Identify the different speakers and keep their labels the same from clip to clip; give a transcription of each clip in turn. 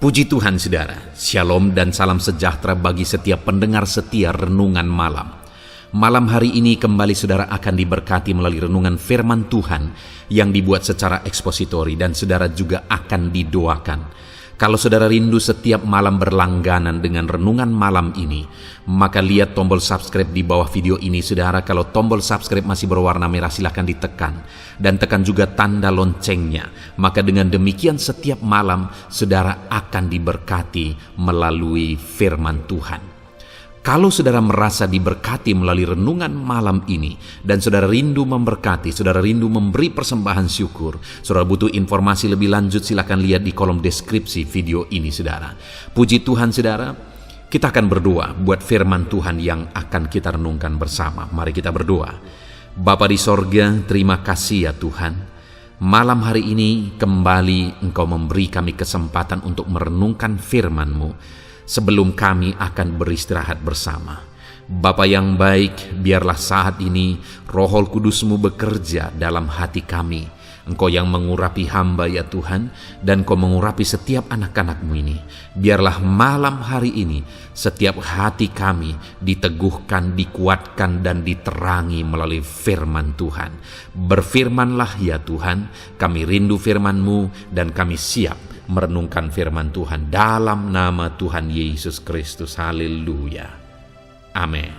Speaker 1: Puji Tuhan saudara, shalom dan salam sejahtera bagi setiap pendengar setia Renungan Malam. Malam hari ini kembali saudara akan diberkati melalui renungan firman Tuhan yang dibuat secara ekspositori dan saudara juga akan didoakan. Kalau saudara rindu setiap malam berlangganan dengan renungan malam ini, maka lihat tombol subscribe di bawah video ini saudara. Kalau tombol subscribe masih berwarna merah silahkan ditekan dan tekan juga tanda loncengnya. Maka dengan demikian setiap malam saudara akan diberkati melalui firman Tuhan. Kalau saudara merasa diberkati melalui renungan malam ini dan saudara rindu memberkati, saudara rindu memberi persembahan syukur, saudara butuh informasi lebih lanjut, silakan lihat di kolom deskripsi video ini saudara. Puji Tuhan saudara, kita akan berdoa buat firman Tuhan yang akan kita renungkan bersama. Mari kita berdoa. Bapa di sorga, terima kasih ya Tuhan. Malam hari ini kembali Engkau memberi kami kesempatan untuk merenungkan firman-Mu. Sebelum kami akan beristirahat bersama. Bapa yang baik, biarlah saat ini Roh Kudus-Mu bekerja dalam hati kami. Engkau yang mengurapi hamba ya Tuhan, dan Engkau mengurapi setiap anak-anak-Mu ini. Biarlah malam hari ini setiap hati kami diteguhkan, dikuatkan, dan diterangi melalui firman Tuhan. Berfirmanlah ya Tuhan, kami rindu firman-Mu dan kami siap merenungkan firman Tuhan dalam nama Tuhan Yesus Kristus. Haleluya. Amin.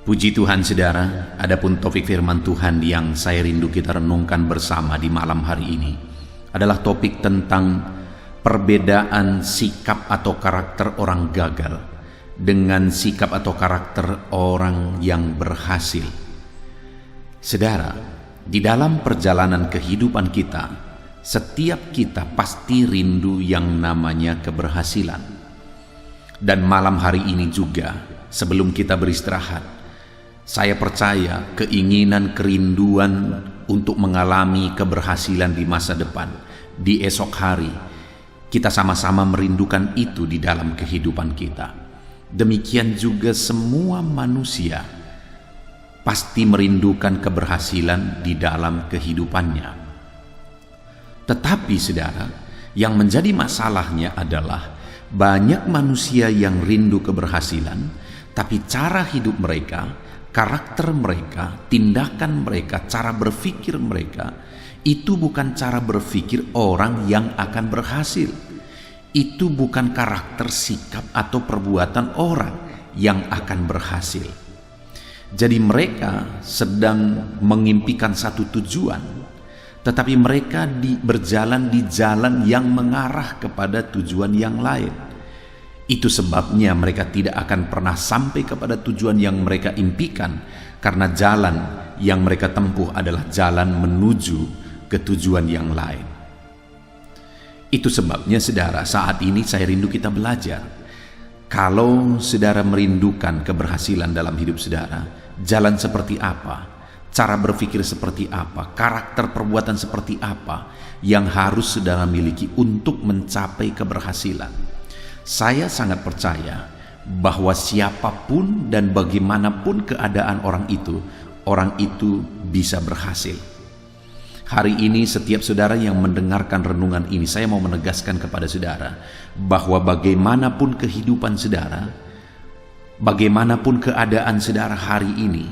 Speaker 1: Puji Tuhan saudara, adapun topik firman Tuhan yang saya rindu kita renungkan bersama di malam hari ini adalah topik tentang perbedaan sikap atau karakter orang gagal dengan sikap atau karakter orang yang berhasil. Saudara, di dalam perjalanan kehidupan kita, setiap kita pasti rindu yang namanya keberhasilan. Dan malam hari ini juga, sebelum kita beristirahat, saya percaya keinginan, kerinduan untuk mengalami keberhasilan di masa depan, di esok hari, kita sama-sama merindukan itu di dalam kehidupan kita. Demikian juga semua manusia pasti merindukan keberhasilan di dalam kehidupannya. Tetapi saudara, yang menjadi masalahnya adalah banyak manusia yang rindu keberhasilan, tapi cara hidup mereka, karakter mereka, tindakan mereka, cara berpikir mereka, itu bukan cara berpikir orang yang akan berhasil. Itu bukan karakter, sikap, atau perbuatan orang yang akan berhasil. Jadi mereka sedang mengimpikan satu tujuan, tetapi mereka berjalan di jalan yang mengarah kepada tujuan yang lain. Itu sebabnya mereka tidak akan pernah sampai kepada tujuan yang mereka impikan, karena jalan yang mereka tempuh adalah jalan menuju ke tujuan yang lain. Itu sebabnya saudara, saat ini saya rindu kita belajar. Kalau saudara merindukan keberhasilan dalam hidup saudara, jalan seperti apa? Cara berpikir seperti apa, karakter perbuatan seperti apa yang harus saudara miliki untuk mencapai keberhasilan. Saya sangat percaya bahwa siapapun dan bagaimanapun keadaan orang itu bisa berhasil. Hari ini setiap saudara yang mendengarkan renungan ini, saya mau menegaskan kepada saudara bahwa bagaimanapun kehidupan saudara, bagaimanapun keadaan saudara hari ini,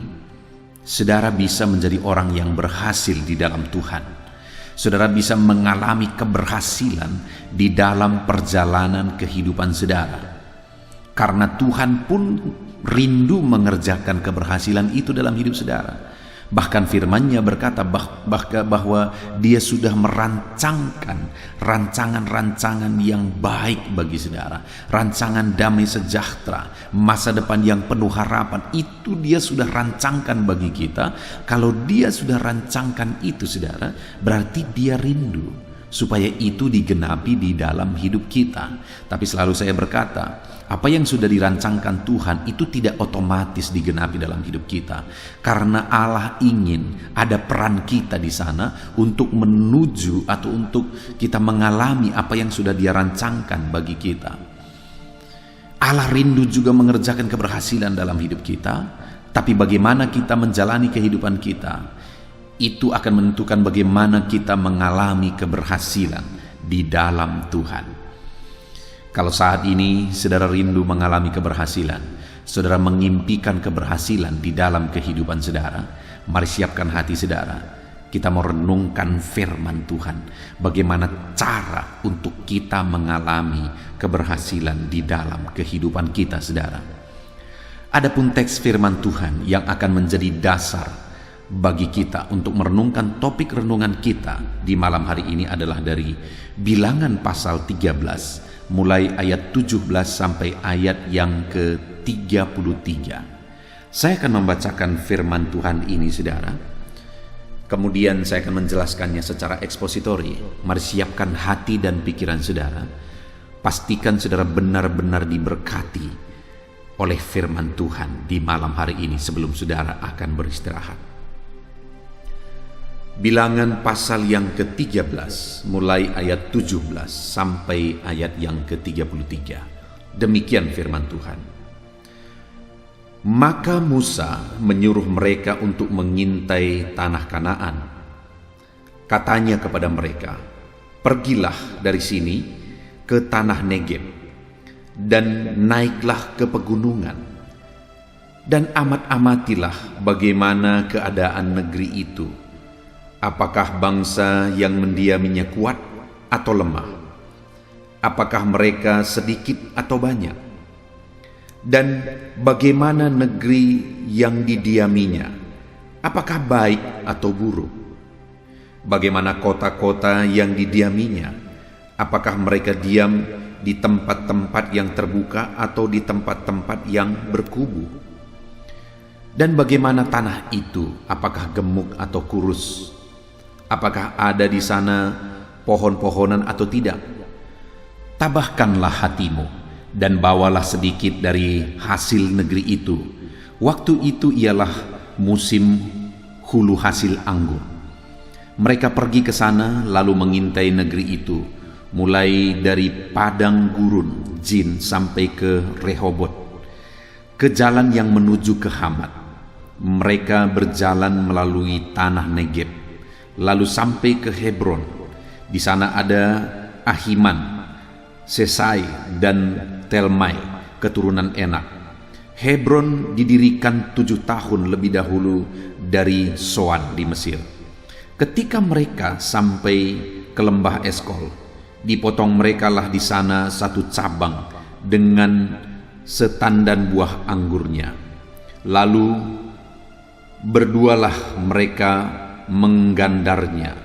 Speaker 1: saudara bisa menjadi orang yang berhasil di dalam Tuhan. Saudara bisa mengalami keberhasilan di dalam perjalanan kehidupan saudara. Karena Tuhan pun rindu mengerjakan keberhasilan itu dalam hidup saudara. Bahkan firman-Nya berkata bahwa Dia sudah merancangkan rancangan-rancangan yang baik bagi saudara, rancangan damai sejahtera, masa depan yang penuh harapan. Itu Dia sudah rancangkan bagi kita. Kalau Dia sudah rancangkan itu saudara, berarti Dia rindu supaya itu digenapi di dalam hidup kita. Tapi selalu saya berkata, apa yang sudah dirancangkan Tuhan itu tidak otomatis digenapi dalam hidup kita, karena Allah ingin ada peran kita di sana untuk menuju atau untuk kita mengalami apa yang sudah Dia rancangkan bagi kita. Allah rindu juga mengerjakan keberhasilan dalam hidup kita, tapi bagaimana kita menjalani kehidupan kita itu akan menentukan bagaimana kita mengalami keberhasilan di dalam Tuhan. Kalau saat ini saudara rindu mengalami keberhasilan, saudara mengimpikan keberhasilan di dalam kehidupan saudara, mari siapkan hati saudara. Kita mau renungkan firman Tuhan, bagaimana cara untuk kita mengalami keberhasilan di dalam kehidupan kita, saudara. Adapun teks firman Tuhan yang akan menjadi dasar bagi kita untuk merenungkan topik renungan kita di malam hari ini adalah dari Bilangan pasal 13, mulai ayat 17 sampai ayat yang ke-33. Saya akan membacakan firman Tuhan ini, saudara. Kemudian saya akan menjelaskannya secara ekspositori. Mari siapkan hati dan pikiran saudara. Pastikan saudara benar-benar diberkati oleh firman Tuhan di malam hari ini sebelum saudara akan beristirahat. Bilangan pasal yang ke-13 mulai ayat 17 sampai ayat yang ke-33. Demikian firman Tuhan. Maka Musa menyuruh mereka untuk mengintai tanah Kanaan. Katanya kepada mereka, "Pergilah dari sini ke tanah Negeb, dan naiklah ke pegunungan, dan amat-amatilah bagaimana keadaan negeri itu. Apakah bangsa yang mendiaminya kuat atau lemah? Apakah mereka sedikit atau banyak? Dan bagaimana negeri yang didiaminya? Apakah baik atau buruk? Bagaimana kota-kota yang didiaminya? Apakah mereka diam di tempat-tempat yang terbuka atau di tempat-tempat yang berkubu? Dan bagaimana tanah itu? Apakah gemuk atau kurus? Apakah ada di sana pohon-pohonan atau tidak? Tabahkanlah hatimu dan bawalah sedikit dari hasil negeri itu. Waktu itu ialah musim hulu hasil anggur. Mereka pergi ke sana lalu mengintai negeri itu, mulai dari padang gurun Jin sampai ke Rehobot, ke jalan yang menuju ke Hamat. Mereka berjalan melalui tanah Negeb, lalu sampai ke Hebron. Di sana ada Ahiman, Sesai, dan Telmai, keturunan Enak. Hebron didirikan 7 tahun lebih dahulu dari Soan di Mesir. Ketika mereka sampai ke lembah Eskol, dipotong merekalah di sana satu cabang dengan setandan buah anggurnya. Lalu berdualah mereka menggandarnya.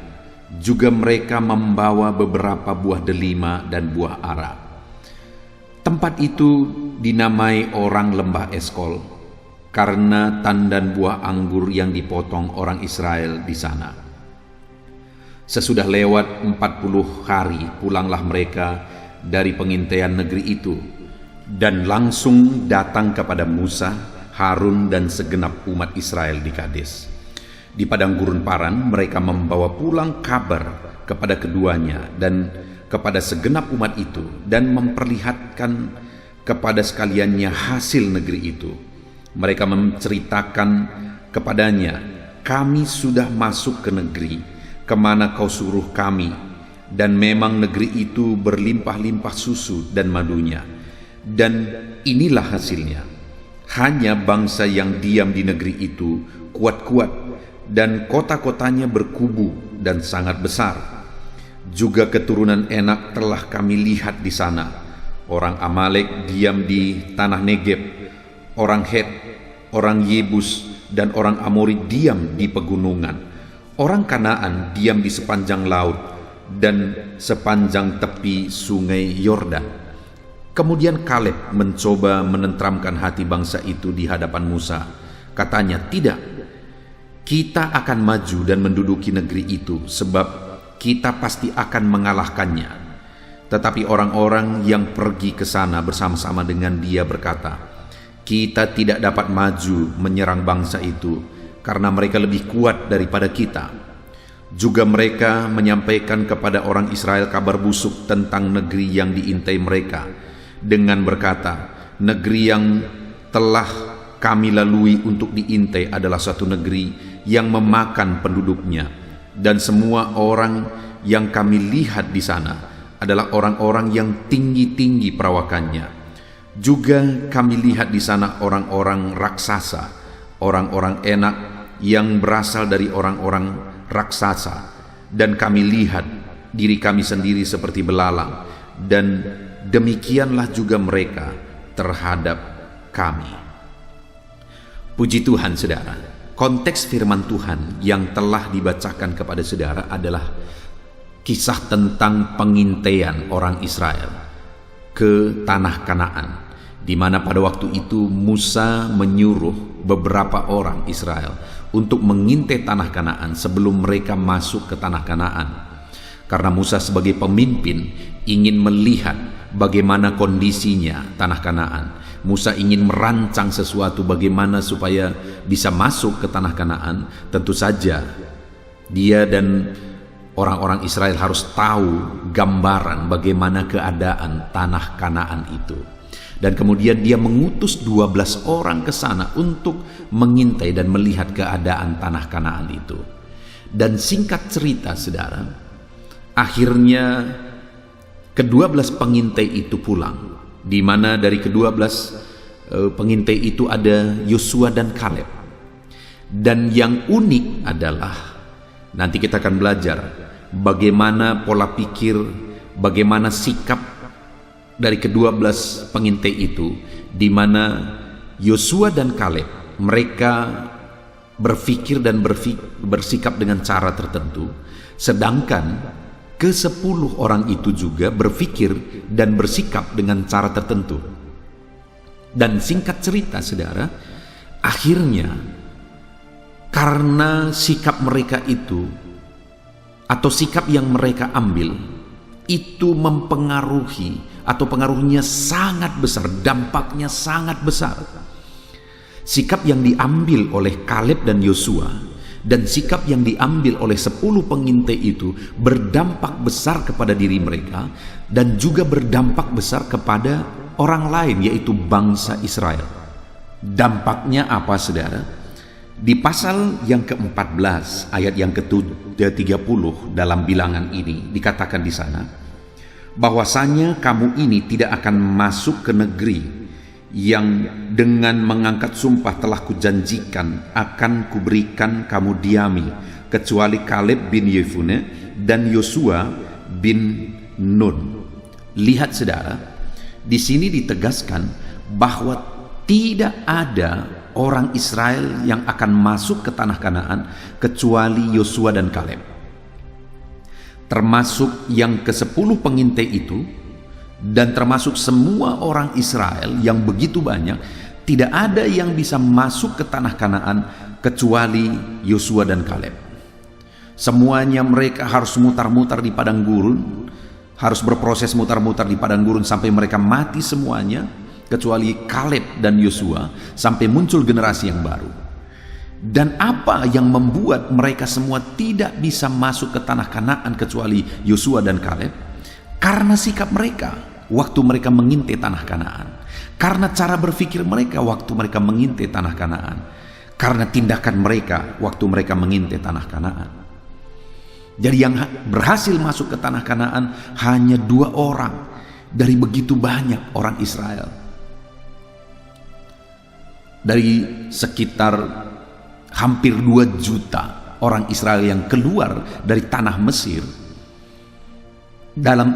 Speaker 1: Juga mereka membawa beberapa buah delima dan buah ara. Tempat itu dinamai orang lembah Eskol karena tandan buah anggur yang dipotong orang Israel di sana. Sesudah lewat 40 hari pulanglah mereka dari pengintaian negeri itu dan langsung datang kepada Musa, Harun, dan segenap umat Israel di Kades. Di padang gurun Paran mereka membawa pulang kabar kepada keduanya dan kepada segenap umat itu, dan memperlihatkan kepada sekaliannya hasil negeri itu. Mereka menceritakan kepadanya, "Kami sudah masuk ke negeri kemana kau suruh kami, dan memang negeri itu berlimpah-limpah susu dan madunya. Dan inilah hasilnya. Hanya bangsa yang diam di negeri itu kuat-kuat, dan kota-kotanya berkubu dan sangat besar. Juga keturunan Enak telah kami lihat di sana. Orang Amalek diam di tanah Negeb, orang Het, orang Yebus, dan orang Amori diam di pegunungan. Orang Kanaan diam di sepanjang laut dan sepanjang tepi sungai Yordan." Kemudian Kaleb mencoba menenteramkan hati bangsa itu di hadapan Musa. Katanya, "Tidak, kita akan maju dan menduduki negeri itu, sebab kita pasti akan mengalahkannya." Tetapi orang-orang yang pergi ke sana bersama-sama dengan dia berkata, "Kita tidak dapat maju menyerang bangsa itu, karena mereka lebih kuat daripada kita." Juga mereka menyampaikan kepada orang Israel kabar busuk tentang negeri yang diintai mereka, dengan berkata, "Negeri yang telah kami lalui untuk diintai adalah suatu negeri yang memakan penduduknya, dan semua orang yang kami lihat di sana adalah orang-orang yang tinggi-tinggi perawakannya. Juga kami lihat di sana orang-orang raksasa, orang-orang enak yang berasal dari orang-orang raksasa. Dan kami lihat diri kami sendiri seperti belalang, dan demikianlah juga mereka terhadap kami. Puji Tuhan, saudara. Konteks firman Tuhan yang telah dibacakan kepada saudara adalah kisah tentang pengintaian orang Israel ke tanah Kanaan, di mana pada waktu itu Musa menyuruh beberapa orang Israel untuk mengintai tanah Kanaan sebelum mereka masuk ke tanah Kanaan. Karena Musa sebagai pemimpin ingin melihat bagaimana kondisinya tanah Kanaan. Musa ingin merancang sesuatu bagaimana supaya bisa masuk ke tanah Kanaan. Tentu saja dia dan orang-orang Israel harus tahu gambaran bagaimana keadaan tanah Kanaan itu. Dan kemudian dia mengutus 12 orang ke sana untuk mengintai dan melihat keadaan tanah Kanaan itu. Dan singkat cerita, saudara, akhirnya ke-12 pengintai itu pulang, di mana dari ke-12 pengintai itu ada Yosua dan Kaleb. Dan yang unik adalah nanti kita akan belajar bagaimana pola pikir, bagaimana sikap dari ke-12 pengintai itu, di mana Yosua dan Kaleb mereka berpikir dan bersikap dengan cara tertentu, sedangkan ke-10 orang itu juga berpikir dan bersikap dengan cara tertentu. Dan singkat cerita, saudara, akhirnya karena sikap mereka itu atau sikap yang mereka ambil itu mempengaruhi atau pengaruhnya sangat besar, dampaknya sangat besar. Sikap yang diambil oleh Kaleb dan Yosua dan sikap yang diambil oleh 10 pengintai itu berdampak besar kepada diri mereka dan juga berdampak besar kepada orang lain, yaitu bangsa Israel. Dampaknya apa, saudara? Di pasal yang ke-14 ayat yang ke-30 dalam bilangan ini dikatakan di sana, bahwasanya kamu ini tidak akan masuk ke negeri yang dengan mengangkat sumpah telah kujanjikan akan kuberikan kamu diami, kecuali Kaleb bin Yefune dan Yosua bin Nun. Lihat, saudara, di sini ditegaskan bahwa tidak ada orang Israel yang akan masuk ke tanah Kanaan kecuali Yosua dan Kaleb. Termasuk yang ke-10 pengintai itu dan termasuk semua orang Israel yang begitu banyak, tidak ada yang bisa masuk ke tanah Kanaan kecuali Yosua dan Kaleb. Semuanya mereka harus mutar-mutar di padang gurun, harus berproses mutar-mutar di padang gurun sampai mereka mati semuanya, kecuali Kaleb dan Yosua, sampai muncul generasi yang baru. Dan apa yang membuat mereka semua tidak bisa masuk ke tanah Kanaan kecuali Yosua dan Kaleb? Karena sikap mereka waktu mereka mengintai tanah Kanaan, karena cara berpikir mereka waktu mereka mengintai tanah Kanaan, karena tindakan mereka waktu mereka mengintai tanah Kanaan. Jadi yang berhasil masuk ke tanah Kanaan hanya 2 orang dari begitu banyak orang Israel. Dari sekitar hampir 2 juta orang Israel yang keluar dari tanah Mesir,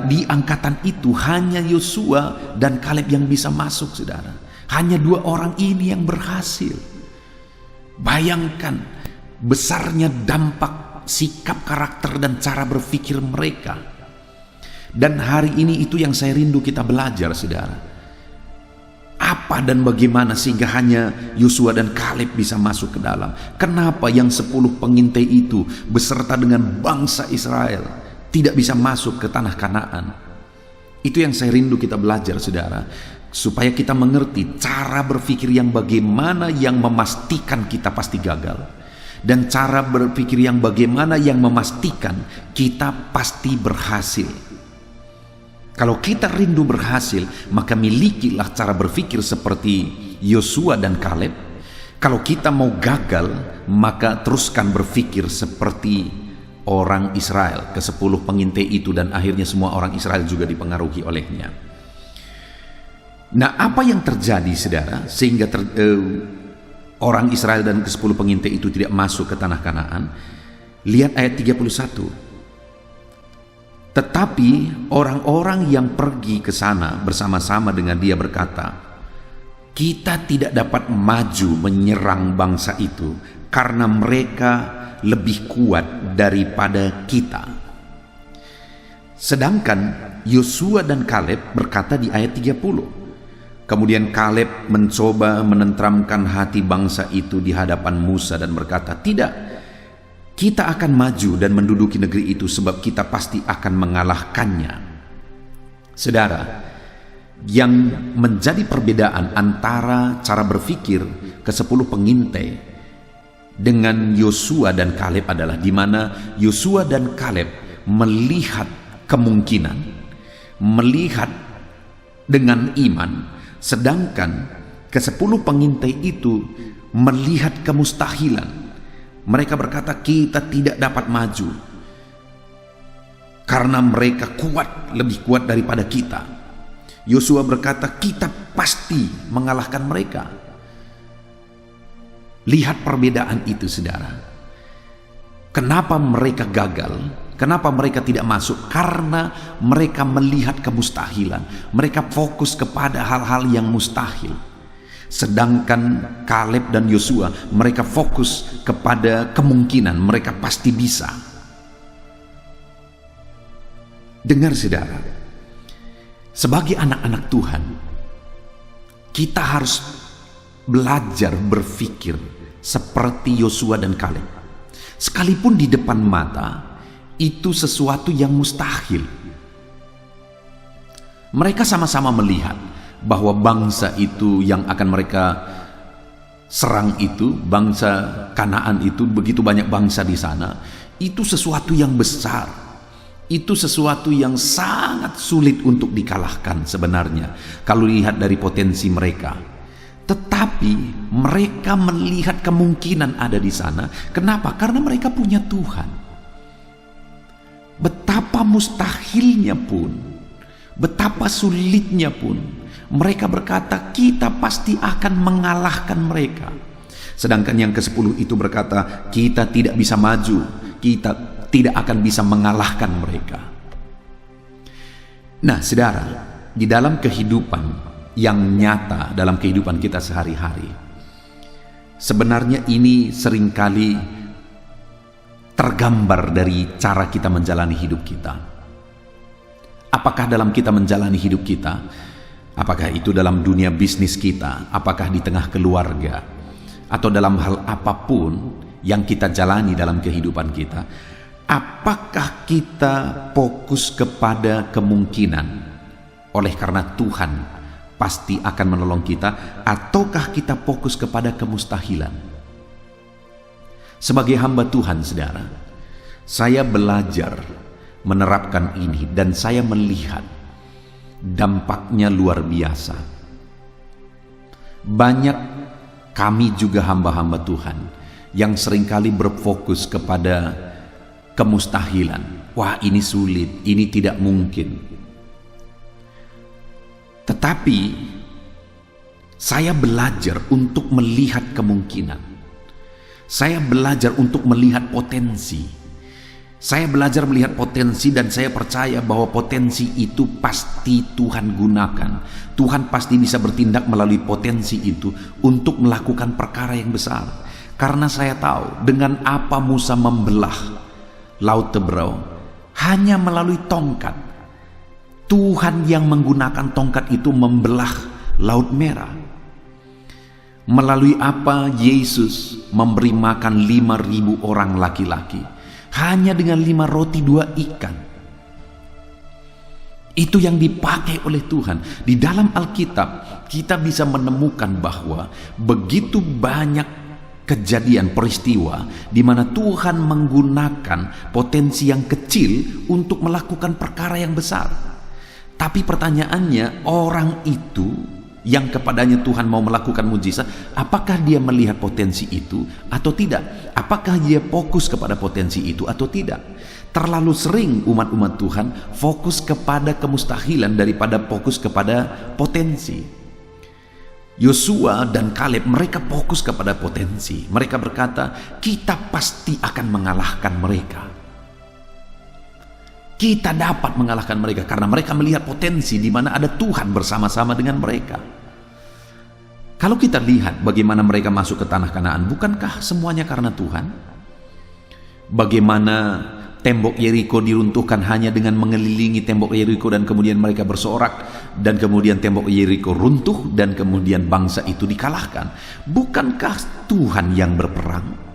Speaker 1: di angkatan itu hanya Yosua dan Kaleb yang bisa masuk, saudara. Hanya 2 orang ini yang berhasil. Bayangkan besarnya dampak sikap, karakter, dan cara berpikir mereka. Dan hari ini itu yang saya rindu kita belajar, saudara. Apa dan bagaimana sehingga hanya Yosua dan Kaleb bisa masuk ke dalam? Kenapa yang 10 pengintai itu beserta dengan bangsa Israel tidak bisa masuk ke tanah Kanaan? Itu yang saya rindu kita belajar, saudara, supaya kita mengerti cara berpikir yang bagaimana yang memastikan kita pasti gagal, dan cara berpikir yang bagaimana yang memastikan kita pasti berhasil. Kalau kita rindu berhasil, maka milikilah cara berpikir seperti Yosua dan Kaleb. Kalau kita mau gagal, maka teruskan berpikir seperti orang Israel, ke-10 pengintai itu, dan akhirnya semua orang Israel juga dipengaruhi olehnya. Nah, apa yang terjadi saudara sehingga orang Israel dan ke-10 pengintai itu tidak masuk ke tanah Kanaan? Lihat ayat 31. Tetapi orang-orang yang pergi ke sana bersama-sama dengan dia berkata, kita tidak dapat maju menyerang bangsa itu karena mereka lebih kuat daripada kita. Sedangkan Yosua dan Kaleb berkata di ayat 30, kemudian Kaleb mencoba menenteramkan hati bangsa itu di hadapan Musa dan berkata, tidak, kita akan maju dan menduduki negeri itu sebab kita pasti akan mengalahkannya. Saudara, yang menjadi perbedaan antara cara berpikir ke-10 pengintai dengan Yosua dan Kaleb adalah di mana Yosua dan Kaleb melihat kemungkinan, melihat dengan iman, sedangkan ke-10 pengintai itu melihat kemustahilan. Mereka berkata, kita tidak dapat maju karena mereka kuat, lebih kuat daripada kita. Yosua berkata, kita pasti mengalahkan mereka. Lihat perbedaan itu saudara. Kenapa mereka gagal? Kenapa mereka tidak masuk? Karena mereka melihat kemustahilan. Mereka fokus kepada hal-hal yang mustahil. Sedangkan Kaleb dan Yosua, mereka fokus kepada kemungkinan, mereka pasti bisa. Dengar saudara, sebagai anak-anak Tuhan, kita harus belajar berpikir seperti Yosua dan Kaleb. Sekalipun di depan mata itu sesuatu yang mustahil, mereka sama-sama melihat bahwa bangsa itu yang akan mereka serang itu, bangsa Kanaan itu, begitu banyak bangsa di sana, itu sesuatu yang besar, itu sesuatu yang sangat sulit untuk dikalahkan sebenarnya kalau lihat dari potensi mereka. Tetapi mereka melihat kemungkinan ada di sana. Kenapa? Karena mereka punya Tuhan. Betapa mustahilnya pun, betapa sulitnya pun, mereka berkata, kita pasti akan mengalahkan mereka. Sedangkan yang ke-10 itu berkata, kita tidak bisa maju, kita tidak akan bisa mengalahkan mereka. Nah saudara, di dalam kehidupan yang nyata, dalam kehidupan kita sehari-hari, sebenarnya ini seringkali tergambar dari cara kita menjalani hidup kita. Apakah dalam kita menjalani hidup kita, apakah itu dalam dunia bisnis kita, apakah di tengah keluarga, atau dalam hal apapun yang kita jalani dalam kehidupan kita, apakah kita fokus kepada kemungkinan oleh karena Tuhan pasti akan menolong kita, ataukah kita fokus kepada kemustahilan? Sebagai hamba Tuhan saudara, saya belajar menerapkan ini dan saya melihat dampaknya luar biasa. Banyak kami juga hamba-hamba Tuhan yang seringkali berfokus kepada kemustahilan. Wah, ini sulit, ini tidak mungkin. Tetapi saya belajar untuk melihat kemungkinan. Saya belajar untuk melihat potensi. Saya belajar melihat potensi dan saya percaya bahwa potensi itu pasti Tuhan gunakan. Tuhan pasti bisa bertindak melalui potensi itu untuk melakukan perkara yang besar. Karena saya tahu dengan apa Musa membelah Laut Teberau, hanya melalui tongkat. Tuhan yang menggunakan tongkat itu membelah Laut Merah. Melalui apa Yesus memberi makan 5.000 orang laki-laki hanya dengan 5 roti 2 ikan. Itu yang dipakai oleh Tuhan. Di dalam Alkitab kita bisa menemukan bahwa begitu banyak kejadian, peristiwa di mana Tuhan menggunakan potensi yang kecil untuk melakukan perkara yang besar. Tapi pertanyaannya, orang itu yang kepadanya Tuhan mau melakukan mujizat, apakah dia melihat potensi itu atau tidak? Apakah dia fokus kepada potensi itu atau tidak? Terlalu sering umat-umat Tuhan fokus kepada kemustahilan daripada fokus kepada potensi. Yosua dan Kaleb, mereka fokus kepada potensi. Mereka berkata, kita pasti akan mengalahkan mereka. Kita dapat mengalahkan mereka karena mereka melihat potensi di mana ada Tuhan bersama-sama dengan mereka. Kalau kita lihat bagaimana mereka masuk ke tanah Kanaan, bukankah semuanya karena Tuhan? Bagaimana tembok Yeriko diruntuhkan hanya dengan mengelilingi tembok Yeriko dan kemudian mereka bersorak, dan kemudian tembok Yeriko runtuh dan kemudian bangsa itu dikalahkan. Bukankah Tuhan yang berperang?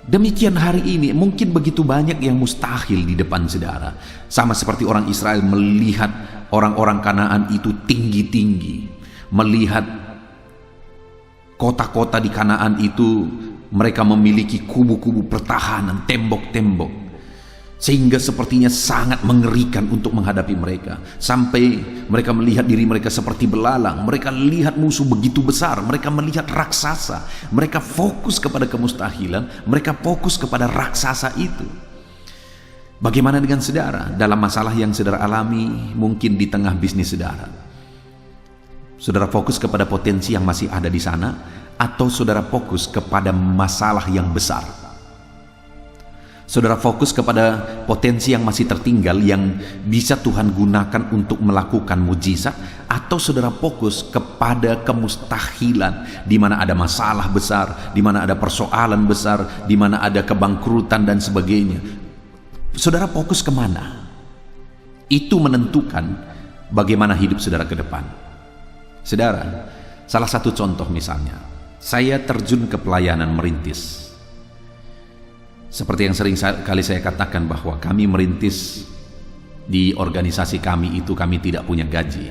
Speaker 1: Demikian hari ini mungkin begitu banyak yang mustahil di depan saudara. Sama seperti orang Israel melihat orang-orang Kanaan itu tinggi-tinggi, melihat kota-kota di Kanaan itu mereka memiliki kubu-kubu pertahanan, tembok-tembok, sehingga sepertinya sangat mengerikan untuk menghadapi mereka. Sampai mereka melihat diri mereka seperti belalang. Mereka lihat musuh begitu besar. Mereka melihat raksasa. Mereka fokus kepada kemustahilan. Mereka fokus kepada raksasa itu. Bagaimana dengan saudara? Dalam masalah yang saudara alami, mungkin di tengah bisnis saudara, saudara fokus kepada potensi yang masih ada di sana, atau saudara fokus kepada masalah yang besar? Saudara fokus kepada potensi yang masih tertinggal yang bisa Tuhan gunakan untuk melakukan mujizat, atau saudara fokus kepada kemustahilan di mana ada masalah besar, di mana ada persoalan besar, di mana ada kebangkrutan dan sebagainya? Saudara fokus kemana? Itu menentukan bagaimana hidup saudara ke depan. Saudara, salah satu contoh misalnya, saya terjun ke pelayanan merintis. Seperti yang sering kali saya katakan bahwa kami merintis di organisasi kami itu, kami tidak punya gaji.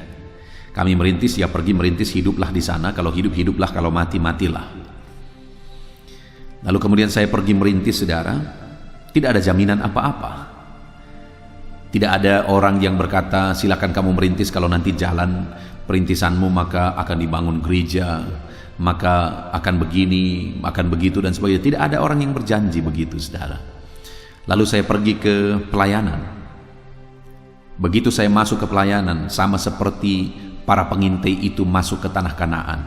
Speaker 1: Kami merintis, ya pergi merintis, hiduplah di sana. Kalau hidup, hiduplah. Kalau mati, matilah. Lalu kemudian saya pergi merintis, saudara. Tidak ada jaminan apa-apa. Tidak ada orang yang berkata, silakan kamu merintis, kalau nanti jalan perintisanmu maka akan dibangun gereja, maka akan begini, akan begitu dan sebagainya. Tidak ada orang yang berjanji begitu, saudara. Lalu saya pergi ke pelayanan. Begitu saya masuk ke pelayanan, sama seperti para pengintai itu masuk ke tanah Kanaan.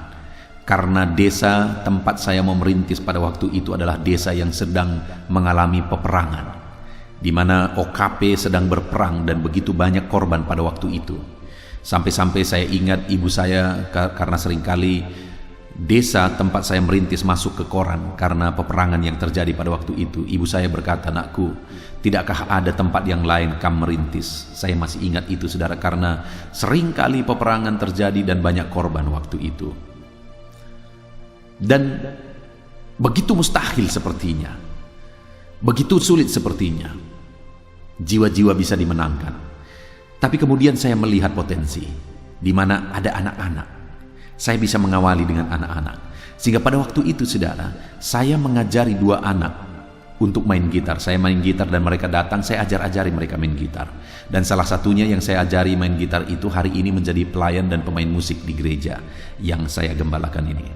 Speaker 1: Karena desa tempat saya mau merintis pada waktu itu adalah desa yang sedang mengalami peperangan, di mana OKP sedang berperang dan begitu banyak korban pada waktu itu. Sampai-sampai saya ingat ibu saya, karena seringkali desa tempat saya merintis masuk ke koran karena peperangan yang terjadi pada waktu itu. Ibu saya berkata, "Nakku, tidakkah ada tempat yang lain kamu merintis?" Saya masih ingat itu, saudara, karena seringkali peperangan terjadi dan banyak korban waktu itu. Dan begitu mustahil sepertinya, begitu sulit sepertinya jiwa-jiwa bisa dimenangkan. Tapi kemudian saya melihat potensi di mana ada anak-anak. Saya bisa mengawali dengan anak-anak. Sehingga pada waktu itu, saudara, saya mengajari 2 anak untuk main gitar. Saya main gitar dan mereka datang, saya ajar-ajari mereka main gitar. Dan salah satunya yang saya ajari main gitar itu hari ini menjadi pelayan dan pemain musik di gereja yang saya gembalakan ini.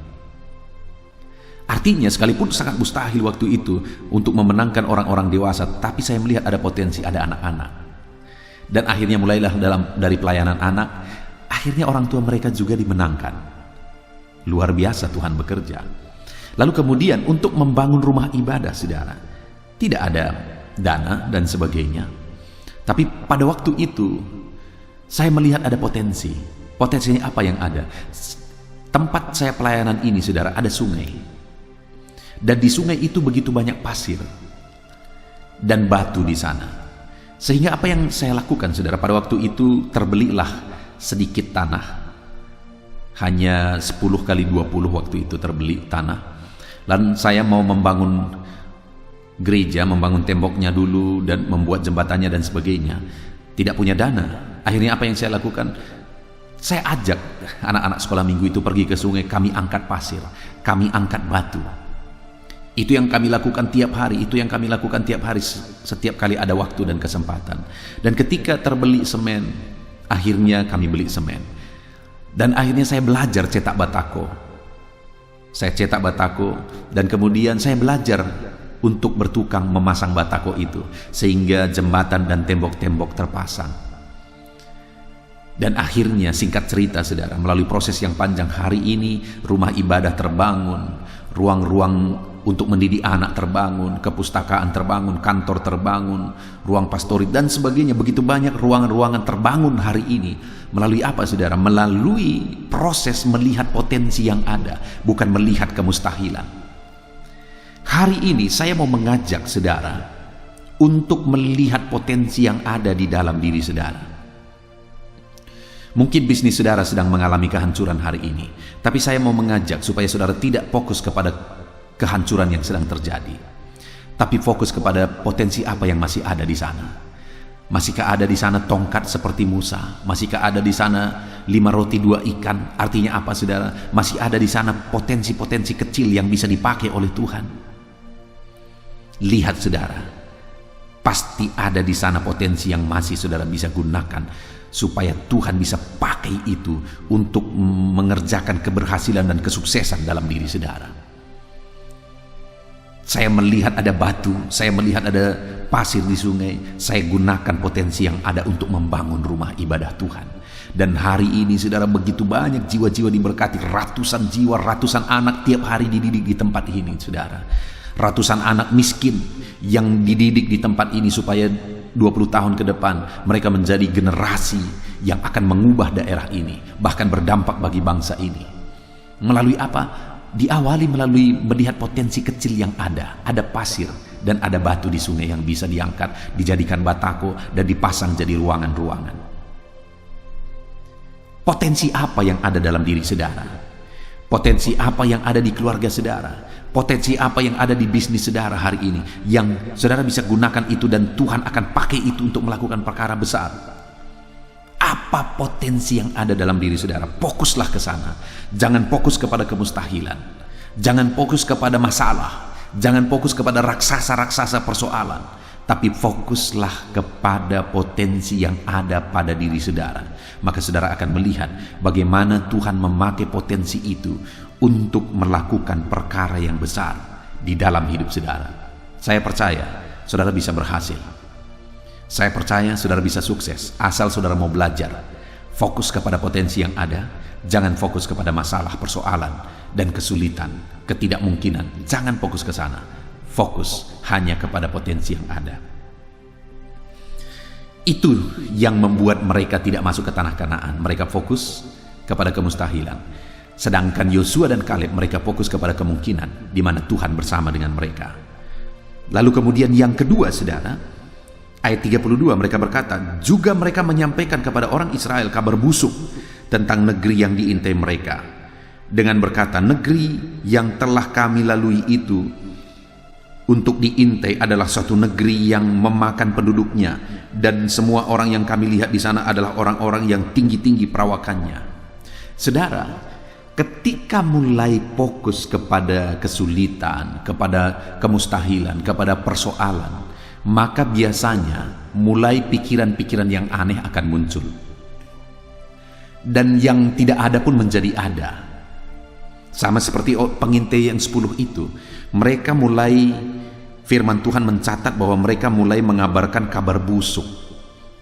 Speaker 1: Artinya sekalipun sangat mustahil waktu itu untuk memenangkan orang-orang dewasa, tapi saya melihat ada potensi, ada anak-anak. Dan akhirnya mulailah dari pelayanan anak, akhirnya orang tua mereka juga dimenangkan. Luar biasa Tuhan bekerja. Lalu kemudian untuk membangun rumah ibadah, saudara, tidak ada dana dan sebagainya. Tapi pada waktu itu saya melihat ada potensi. Potensinya apa yang ada? Tempat saya pelayanan ini, saudara, ada sungai. Dan di sungai itu begitu banyak pasir dan batu di sana. Sehingga apa yang saya lakukan, saudara, pada waktu itu terbelilah sedikit tanah. Hanya 10 kali 20 waktu itu terbeli tanah. Dan saya mau membangun gereja, membangun temboknya dulu dan membuat jembatannya dan sebagainya. Tidak punya dana. Akhirnya apa yang saya lakukan? Saya ajak anak-anak sekolah minggu itu pergi ke sungai. Kami angkat pasir, kami angkat batu. Itu yang kami lakukan tiap hari, itu yang kami lakukan tiap hari, setiap kali ada waktu dan kesempatan. Dan ketika terbeli semen, akhirnya kami beli semen. Dan akhirnya saya belajar cetak batako. Saya cetak batako dan kemudian saya belajar untuk bertukang memasang batako itu sehingga jembatan dan tembok-tembok terpasang. Dan akhirnya, singkat cerita saudara, melalui proses yang panjang, hari ini rumah ibadah terbangun, ruang-ruang untuk mendidik anak terbangun, kepustakaan terbangun, kantor terbangun, ruang pastorit dan sebagainya. Begitu banyak ruangan-ruangan terbangun hari ini. Melalui apa saudara? Melalui proses melihat potensi yang ada, bukan melihat kemustahilan. Hari ini saya mau mengajak saudara untuk melihat potensi yang ada di dalam diri saudara. Mungkin bisnis saudara sedang mengalami kehancuran hari ini, tapi saya mau mengajak supaya saudara tidak fokus kepada kehancuran yang sedang terjadi, tapi fokus kepada potensi apa yang masih ada di sana. Masihkah ada di sana tongkat seperti Musa? Masihkah ada di sana 5 roti 2 ikan? Artinya apa saudara? Masih ada di sana potensi-potensi kecil yang bisa dipakai oleh Tuhan. Lihat saudara, pasti ada di sana potensi yang masih saudara bisa gunakan supaya Tuhan bisa pakai itu untuk mengerjakan keberhasilan dan kesuksesan dalam diri saudara. Saya melihat ada batu, saya melihat ada pasir di sungai, saya gunakan potensi yang ada untuk membangun rumah ibadah Tuhan. Dan hari ini saudara, begitu banyak jiwa-jiwa diberkati, ratusan jiwa, ratusan anak tiap hari dididik di tempat ini saudara. Ratusan anak miskin yang dididik di tempat ini supaya 20 tahun ke depan mereka menjadi generasi yang akan mengubah daerah ini, bahkan berdampak bagi bangsa ini. Melalui apa? Diawali melalui melihat potensi kecil yang ada pasir dan ada batu di sungai yang bisa diangkat, dijadikan batako dan dipasang jadi ruangan-ruangan. Potensi apa yang ada dalam diri saudara? Potensi apa yang ada di keluarga saudara? Potensi apa yang ada di bisnis saudara hari ini yang saudara bisa gunakan itu dan Tuhan akan pakai itu untuk melakukan perkara besar? Apa potensi yang ada dalam diri saudara? Fokuslah ke sana. Jangan fokus kepada kemustahilan. Jangan fokus kepada masalah. Jangan fokus kepada raksasa-raksasa persoalan. Tapi fokuslah kepada potensi yang ada pada diri saudara. Maka saudara akan melihat bagaimana Tuhan memakai potensi itu untuk melakukan perkara yang besar di dalam hidup saudara. Saya percaya saudara bisa berhasil. Saya percaya saudara bisa sukses asal saudara mau belajar. Fokus kepada potensi yang ada, jangan fokus kepada masalah, persoalan, dan kesulitan, ketidakmungkinan. Jangan fokus ke sana. Fokus hanya kepada potensi yang ada. Itu yang membuat mereka tidak masuk ke tanah Kanaan. Mereka fokus kepada kemustahilan. Sedangkan Yosua dan Kaleb mereka fokus kepada kemungkinan di mana Tuhan bersama dengan mereka. Lalu kemudian yang kedua saudara, ayat 32 mereka berkata, juga mereka menyampaikan kepada orang Israel kabar busuk tentang negeri yang diintai mereka, dengan berkata, negeri yang telah kami lalui itu untuk diintai adalah suatu negeri yang memakan penduduknya, dan semua orang yang kami lihat di sana adalah orang-orang yang tinggi-tinggi perawakannya. Saudara, ketika mulai fokus kepada kesulitan, kepada kemustahilan, kepada persoalan, maka biasanya mulai pikiran-pikiran yang aneh akan muncul. Dan yang tidak ada pun menjadi ada. Sama seperti pengintai yang 10 itu. Mereka mulai, firman Tuhan mencatat bahwa mereka mulai mengabarkan kabar busuk,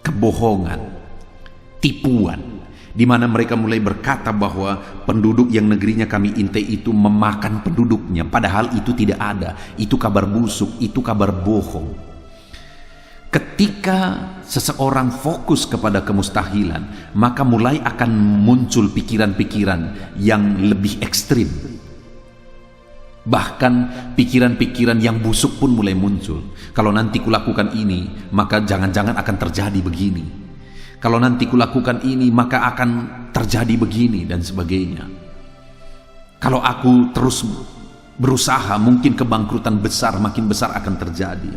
Speaker 1: kebohongan, tipuan. Di mana mereka mulai berkata bahwa penduduk yang negerinya kami intai itu memakan penduduknya. Padahal itu tidak ada. Itu kabar busuk, itu kabar bohong. Ketika seseorang fokus kepada kemustahilan, maka mulai akan muncul pikiran-pikiran yang lebih ekstrim. Bahkan pikiran-pikiran yang busuk pun mulai muncul. Kalau nanti kulakukan ini, maka jangan-jangan akan terjadi begini. Kalau nanti kulakukan ini, maka akan terjadi begini dan sebagainya. Kalau aku terus berusaha, mungkin kebangkrutan besar, makin besar akan terjadi.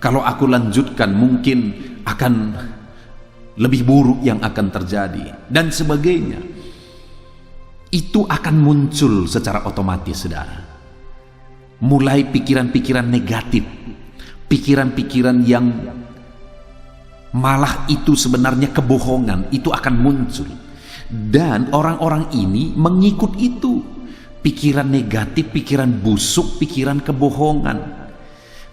Speaker 1: Kalau aku lanjutkan, mungkin akan lebih buruk yang akan terjadi dan sebagainya. Itu akan muncul secara otomatis saudara. Mulai pikiran-pikiran negatif, pikiran-pikiran yang malah itu sebenarnya kebohongan, itu akan muncul. Dan orang-orang ini mengikut itu. Pikiran negatif, pikiran busuk, pikiran kebohongan.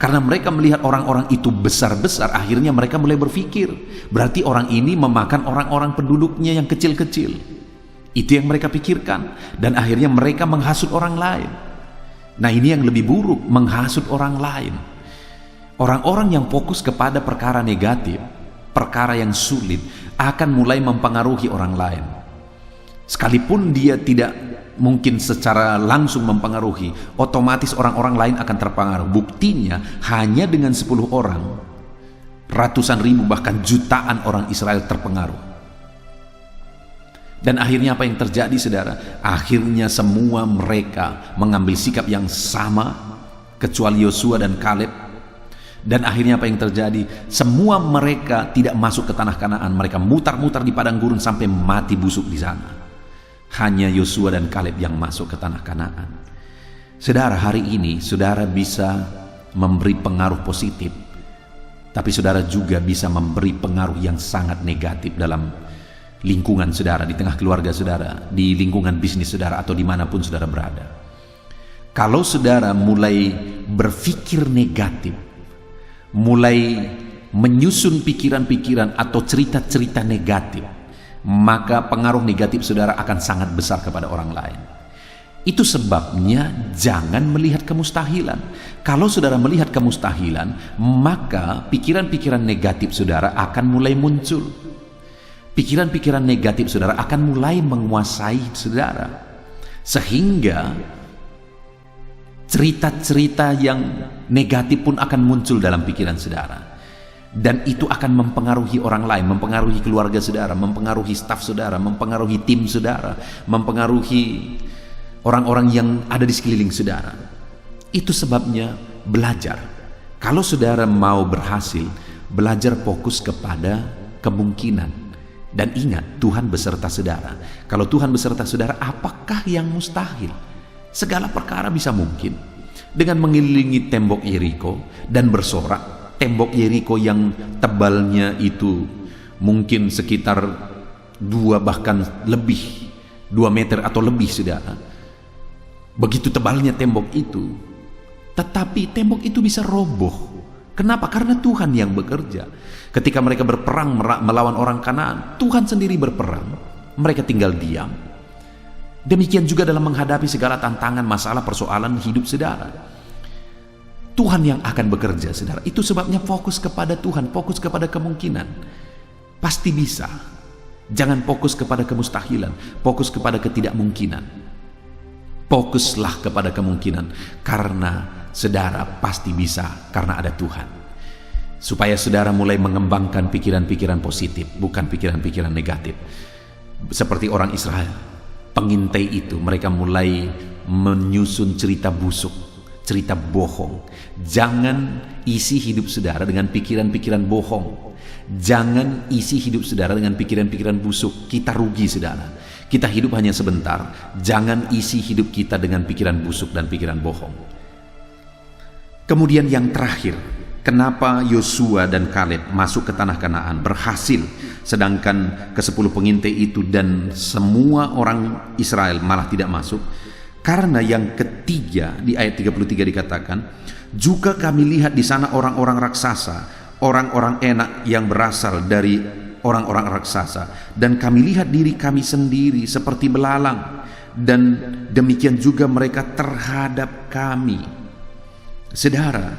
Speaker 1: Karena mereka melihat orang-orang itu besar-besar, akhirnya mereka mulai berpikir, berarti orang ini memakan orang-orang penduduknya yang kecil-kecil. Itu yang mereka pikirkan. Dan akhirnya mereka menghasut orang lain. Nah, ini yang lebih buruk, menghasut orang lain. Orang-orang yang fokus kepada perkara negatif, perkara yang sulit, akan mulai mempengaruhi orang lain. Sekalipun dia tidak mungkin secara langsung mempengaruhi, otomatis orang-orang lain akan terpengaruh. Buktinya hanya dengan 10 orang, ratusan ribu bahkan jutaan orang Israel terpengaruh. Dan akhirnya apa yang terjadi, saudara? Akhirnya semua mereka mengambil sikap yang sama, kecuali Yosua dan Kaleb. Dan akhirnya apa yang terjadi? Semua mereka tidak masuk ke tanah Kanaan. Mereka mutar-mutar di padang gurun sampai mati busuk di sana. Hanya Yosua dan Kaleb yang masuk ke tanah Kanaan. Saudara, hari ini saudara bisa memberi pengaruh positif, tapi saudara juga bisa memberi pengaruh yang sangat negatif dalam lingkungan saudara, di tengah keluarga saudara, di lingkungan bisnis saudara, atau dimanapun saudara berada. Kalau saudara mulai berpikir negatif, mulai menyusun pikiran-pikiran atau cerita-cerita negatif, maka pengaruh negatif saudara akan sangat besar kepada orang lain. Itu sebabnya jangan melihat kemustahilan. Kalau saudara melihat kemustahilan, maka pikiran-pikiran negatif saudara akan mulai muncul. Pikiran-pikiran negatif saudara akan mulai menguasai saudara, sehingga cerita-cerita yang negatif pun akan muncul dalam pikiran saudara. Dan itu akan mempengaruhi orang lain, mempengaruhi keluarga saudara, mempengaruhi staf saudara, mempengaruhi tim saudara, mempengaruhi orang-orang yang ada di sekeliling saudara. Itu sebabnya belajar. Kalau saudara mau berhasil, belajar fokus kepada kemungkinan. Dan ingat, Tuhan beserta saudara. Kalau Tuhan beserta saudara, apakah yang mustahil? Segala perkara bisa mungkin. Dengan mengelilingi tembok Yeriko dan bersorak, tembok Yeriko yang tebalnya itu mungkin sekitar 2 bahkan lebih 2 meter atau lebih, saudara. Begitu tebalnya tembok itu, tetapi tembok itu bisa roboh. Kenapa? Karena Tuhan yang bekerja. Ketika mereka berperang melawan orang Kanaan, Tuhan sendiri berperang, mereka tinggal diam. Demikian juga dalam menghadapi segala tantangan, masalah, persoalan hidup saudara, Tuhan yang akan bekerja, saudara. Itu sebabnya fokus kepada Tuhan, fokus kepada kemungkinan. Pasti bisa. Jangan fokus kepada kemustahilan, fokus kepada ketidakmungkinan. Fokuslah kepada kemungkinan, karena saudara pasti bisa, karena ada Tuhan. Supaya saudara mulai mengembangkan pikiran-pikiran positif, bukan pikiran-pikiran negatif. Seperti orang Israel, pengintai itu, mereka mulai menyusun cerita busuk, cerita bohong. Jangan isi hidup saudara dengan pikiran-pikiran bohong. Jangan isi hidup saudara dengan pikiran-pikiran busuk. Kita rugi, saudara. Kita hidup hanya sebentar. Jangan isi hidup kita dengan pikiran busuk dan pikiran bohong. Kemudian yang terakhir, kenapa Yosua dan Kaleb masuk ke tanah Kanaan, berhasil, sedangkan ke-10 pengintai itu dan semua orang Israel malah tidak masuk? Karena yang ketiga, di ayat 33 dikatakan, juga kami lihat di sana orang-orang raksasa, orang-orang enak yang berasal dari orang-orang raksasa, dan kami lihat diri kami sendiri seperti belalang, dan demikian juga mereka terhadap kami. Saudara,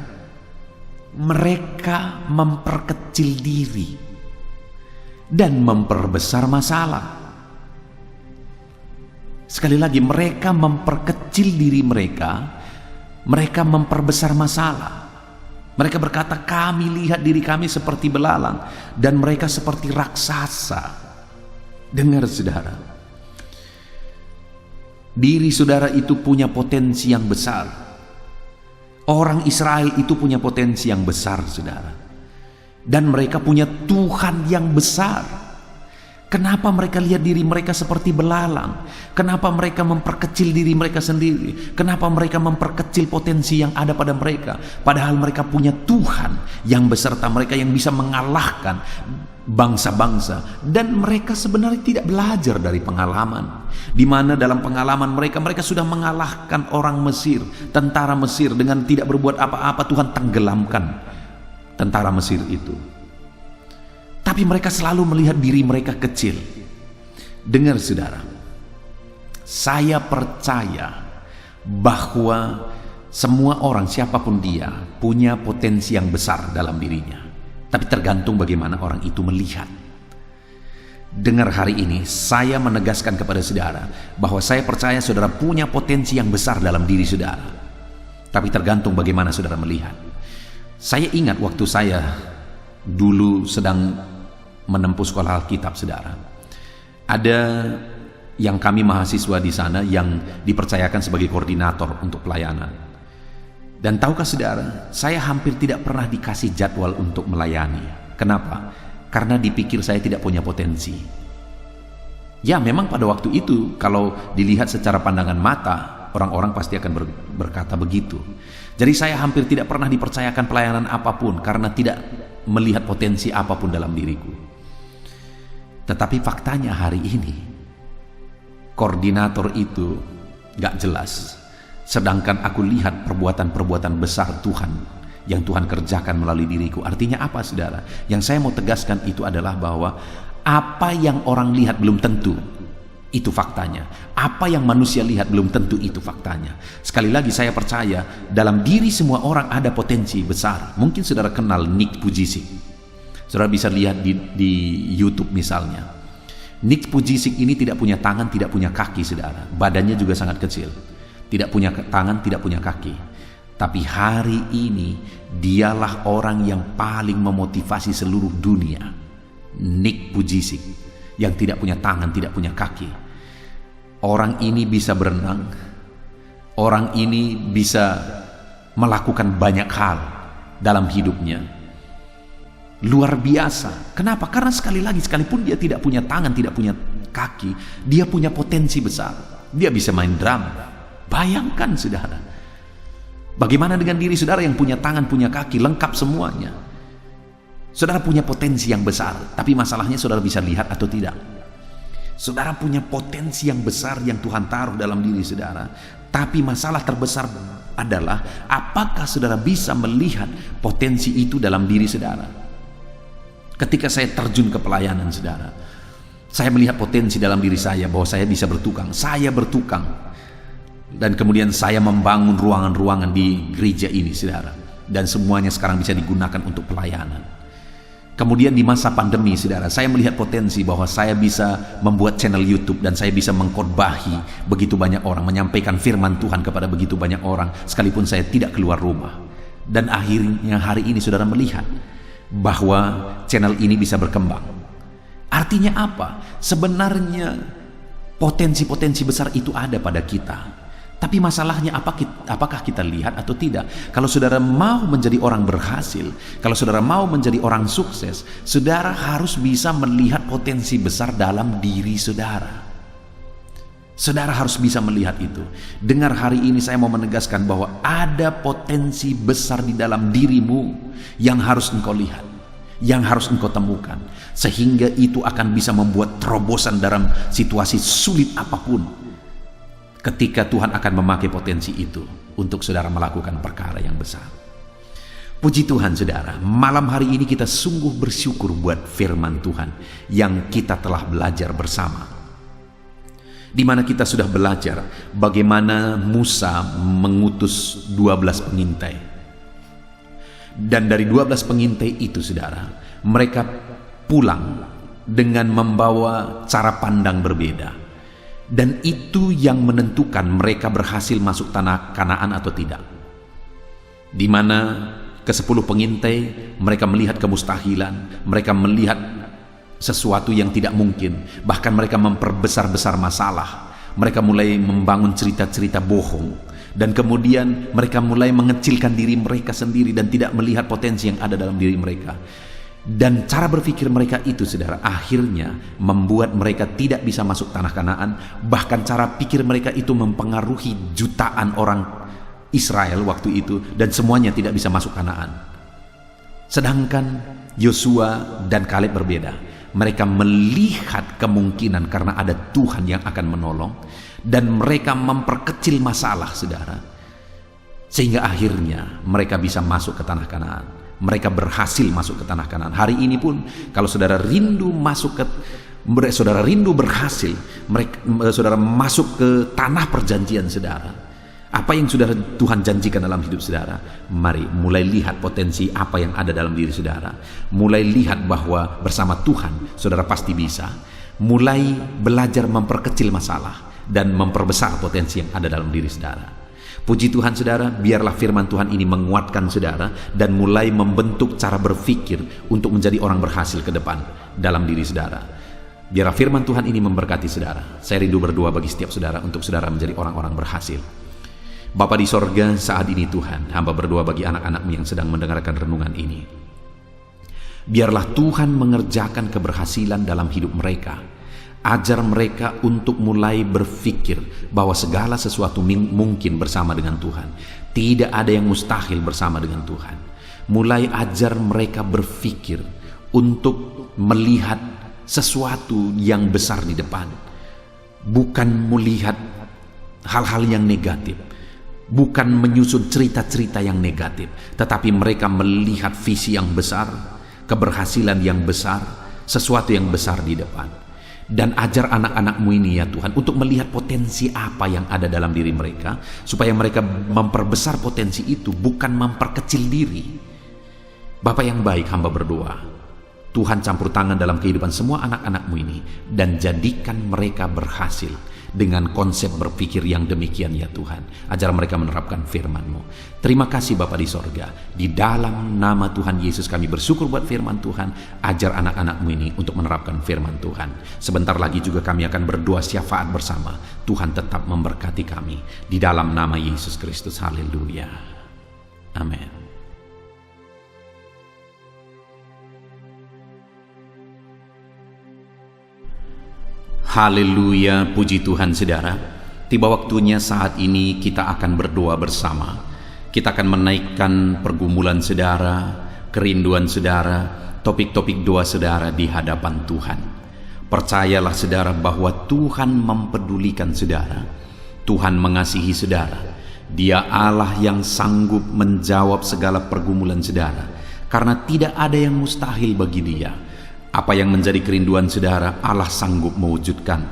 Speaker 1: mereka memperkecil diri dan memperbesar masalah. Sekali lagi, mereka memperkecil diri mereka, mereka memperbesar masalah. Mereka berkata, kami lihat diri kami seperti belalang, dan mereka seperti raksasa. Dengar, saudara, diri saudara itu punya potensi yang besar. Orang Israel itu punya potensi yang besar, saudara. Dan mereka punya Tuhan yang besar. Kenapa mereka lihat diri mereka seperti belalang? Kenapa mereka memperkecil diri mereka sendiri? Kenapa mereka memperkecil potensi yang ada pada mereka? Padahal mereka punya Tuhan yang beserta mereka, yang bisa mengalahkan bangsa-bangsa, dan mereka sebenarnya tidak belajar dari pengalaman, di mana dalam pengalaman mereka sudah mengalahkan orang Mesir, tentara Mesir, dengan tidak berbuat apa-apa Tuhan tenggelamkan tentara Mesir itu. Tapi mereka selalu melihat diri mereka kecil. Dengar saudara, saya percaya bahwa semua orang, siapapun dia, punya potensi yang besar dalam dirinya. Tapi tergantung bagaimana orang itu melihat. Dengar hari ini, saya menegaskan kepada saudara bahwa saya percaya saudara punya potensi yang besar dalam diri saudara. Tapi tergantung bagaimana saudara melihat. Saya ingat waktu saya dulu sedang menempuh sekolah Alkitab, saudara. Ada yang kami mahasiswa di sana yang dipercayakan sebagai koordinator untuk pelayanan. Dan tahukah saudara, saya hampir tidak pernah dikasih jadwal untuk melayani. Kenapa? Karena dipikir saya tidak punya potensi. Ya, memang pada waktu itu kalau dilihat secara pandangan mata, orang-orang pasti akan berkata begitu. Jadi saya hampir tidak pernah dipercayakan pelayanan apapun karena tidak melihat potensi apapun dalam diriku. Tetapi faktanya hari ini, koordinator itu gak jelas. Sedangkan aku lihat perbuatan-perbuatan besar Tuhan yang Tuhan kerjakan melalui diriku. Artinya apa, saudara? Yang saya mau tegaskan itu adalah bahwa apa yang orang lihat belum tentu itu faktanya. Apa yang manusia lihat belum tentu itu faktanya. Sekali lagi saya percaya dalam diri semua orang ada potensi besar. Mungkin saudara kenal Nick Pujicic. Saudara bisa lihat di YouTube misalnya. Nick Pujicic ini tidak punya tangan, tidak punya kaki, saudara. Badannya juga sangat kecil. Tidak punya tangan, tidak punya kaki. Tapi hari ini dialah orang yang paling memotivasi seluruh dunia. Nick Pujicic yang tidak punya tangan, tidak punya kaki. Orang ini bisa berenang. Orang ini bisa melakukan banyak hal dalam hidupnya. Luar biasa. Kenapa? Karena sekali lagi, sekalipun dia tidak punya tangan, tidak punya kaki, dia punya potensi besar. Dia bisa main drum. Bayangkan, saudara. Bagaimana dengan diri saudara yang punya tangan, punya kaki, lengkap semuanya? Saudara punya potensi yang besar, tapi masalahnya saudara bisa lihat atau tidak. Saudara punya potensi yang besar yang Tuhan taruh dalam diri saudara. Tapi masalah terbesar adalah apakah saudara bisa melihat potensi itu dalam diri saudara? Ketika saya terjun ke pelayanan, saudara, saya melihat potensi dalam diri saya bahwa saya bisa bertukang. Saya bertukang. Dan kemudian saya membangun ruangan-ruangan di gereja ini, saudara. Dan semuanya sekarang bisa digunakan untuk pelayanan. Kemudian di masa pandemi, saudara, saya melihat potensi bahwa saya bisa membuat channel YouTube dan saya bisa mengkhotbahi begitu banyak orang, menyampaikan firman Tuhan kepada begitu banyak orang, sekalipun saya tidak keluar rumah. Dan akhirnya hari ini saudara melihat bahwa channel ini bisa berkembang. Artinya apa? Sebenarnya potensi-potensi besar itu ada pada kita. Tapi masalahnya apakah kita lihat atau tidak? Kalau saudara mau menjadi orang berhasil, kalau saudara mau menjadi orang sukses, saudara harus bisa melihat potensi besar dalam diri saudara. Saudara harus bisa melihat itu. Dengar hari ini saya mau menegaskan bahwa ada potensi besar di dalam dirimu yang harus engkau lihat, yang harus engkau temukan, sehingga itu akan bisa membuat terobosan dalam situasi sulit apapun. Ketika Tuhan akan memakai potensi itu untuk saudara melakukan perkara yang besar. Puji Tuhan, saudara, malam hari ini kita sungguh bersyukur buat firman Tuhan yang kita telah belajar bersama. Di mana kita sudah belajar bagaimana Musa mengutus 12 pengintai. Dan dari 12 pengintai itu, saudara, mereka pulang dengan membawa cara pandang berbeda. Dan itu yang menentukan mereka berhasil masuk tanah Kanaan atau tidak. Di mana ke-10 pengintai mereka melihat kemustahilan, mereka melihat sesuatu yang tidak mungkin, bahkan mereka memperbesar-besar masalah. Mereka mulai membangun cerita-cerita bohong, dan kemudian mereka mulai mengecilkan diri mereka sendiri dan tidak melihat potensi yang ada dalam diri mereka. Dan cara berpikir mereka itu, saudara, akhirnya membuat mereka tidak bisa masuk tanah Kanaan. Bahkan cara pikir mereka itu mempengaruhi jutaan orang Israel waktu itu, dan semuanya tidak bisa masuk Kanaan. Sedangkan Yosua dan Kaleb berbeda. Mereka melihat kemungkinan karena ada Tuhan yang akan menolong, dan mereka memperkecil masalah, saudara, sehingga akhirnya mereka bisa masuk ke tanah Kanaan. Mereka berhasil masuk ke tanah Kanaan. Hari ini pun kalau saudara rindu saudara rindu berhasil, saudara masuk ke tanah perjanjian saudara, apa yang sudah Tuhan janjikan dalam hidup saudara, mari mulai lihat potensi apa yang ada dalam diri saudara. Mulai lihat bahwa bersama Tuhan saudara pasti bisa. Mulai belajar memperkecil masalah dan memperbesar potensi yang ada dalam diri saudara. Puji Tuhan saudara, biarlah firman Tuhan ini menguatkan saudara dan mulai membentuk cara berpikir untuk menjadi orang berhasil ke depan dalam diri saudara. Biarlah firman Tuhan ini memberkati saudara. Saya rindu berdoa bagi setiap saudara untuk saudara menjadi orang-orang berhasil. Bapa di sorga, saat ini Tuhan, hamba berdoa bagi anak-anak-Mu yang sedang mendengarkan renungan ini. Biarlah Tuhan mengerjakan keberhasilan dalam hidup mereka. Ajar mereka untuk mulai berpikir bahwa segala sesuatu mungkin bersama dengan Tuhan. Tidak ada yang mustahil bersama dengan Tuhan. Mulai ajar mereka berpikir untuk melihat sesuatu yang besar di depan. Bukan melihat hal-hal yang negatif. Bukan menyusun cerita-cerita yang negatif. Tetapi mereka melihat visi yang besar, keberhasilan yang besar, sesuatu yang besar di depan. Dan ajar anak-anak-Mu ini ya Tuhan untuk melihat potensi apa yang ada dalam diri mereka, supaya mereka memperbesar potensi itu, bukan memperkecil diri. Bapa yang baik, hamba berdoa, Tuhan campur tangan dalam kehidupan semua anak-anak-Mu ini, dan jadikan mereka berhasil dengan konsep berpikir yang demikian ya Tuhan. Ajar mereka menerapkan firman-Mu. Terima kasih Bapa di sorga. Di dalam nama Tuhan Yesus kami bersyukur buat firman Tuhan. Ajar anak-anak-Mu ini untuk menerapkan firman Tuhan. Sebentar lagi juga kami akan berdoa syafaat bersama. Tuhan tetap memberkati kami. Di dalam nama Yesus Kristus. Haleluya. Amin. Haleluya, puji Tuhan saudara. Tiba waktunya saat ini kita akan berdoa bersama. Kita akan menaikkan pergumulan saudara, kerinduan saudara, topik-topik doa saudara di hadapan Tuhan. Percayalah saudara bahwa Tuhan mempedulikan saudara. Tuhan mengasihi saudara. Dia Allah yang sanggup menjawab segala pergumulan saudara, karena tidak ada yang mustahil bagi Dia. Apa yang menjadi kerinduan saudara, Allah sanggup mewujudkan.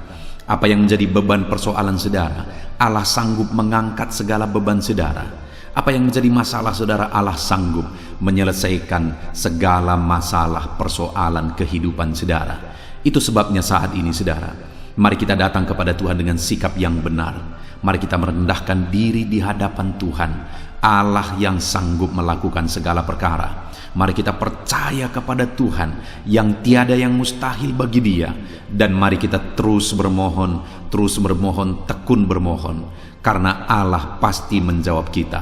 Speaker 1: Apa yang menjadi beban persoalan saudara, Allah sanggup mengangkat segala beban saudara. Apa yang menjadi masalah saudara, Allah sanggup menyelesaikan segala masalah persoalan kehidupan saudara. Itu sebabnya saat ini saudara, mari kita datang kepada Tuhan dengan sikap yang benar. Mari kita merendahkan diri di hadapan Tuhan, Allah yang sanggup melakukan segala perkara. Mari kita percaya kepada Tuhan yang tiada yang mustahil bagi Dia. Dan mari kita terus bermohon, tekun bermohon, karena Allah pasti menjawab kita.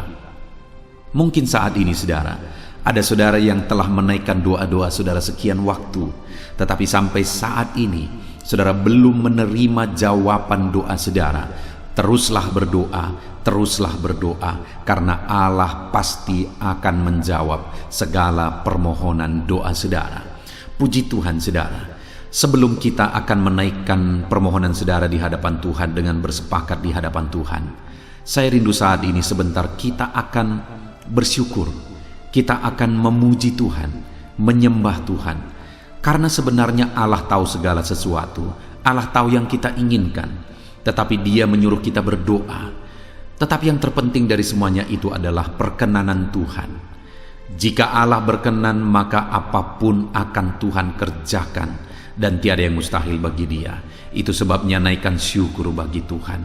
Speaker 1: Mungkin saat ini saudara, ada saudara yang telah menaikkan doa-doa saudara sekian waktu, tetapi sampai saat ini saudara belum menerima jawaban doa saudara. Teruslah berdoa, karena Allah pasti akan menjawab segala permohonan doa saudara. Puji Tuhan saudara. Sebelum kita akan menaikkan permohonan saudara di hadapan Tuhan dengan bersepakat di hadapan Tuhan, saya rindu saat ini sebentar kita akan bersyukur. Kita akan memuji Tuhan, menyembah Tuhan. Karena sebenarnya Allah tahu segala sesuatu. Allah tahu yang kita inginkan. Tetapi Dia menyuruh kita berdoa. Tetapi yang terpenting dari semuanya itu adalah perkenanan Tuhan. Jika Allah berkenan, maka apapun akan Tuhan kerjakan, dan tiada yang mustahil bagi Dia. Itu sebabnya naikkan syukur bagi Tuhan,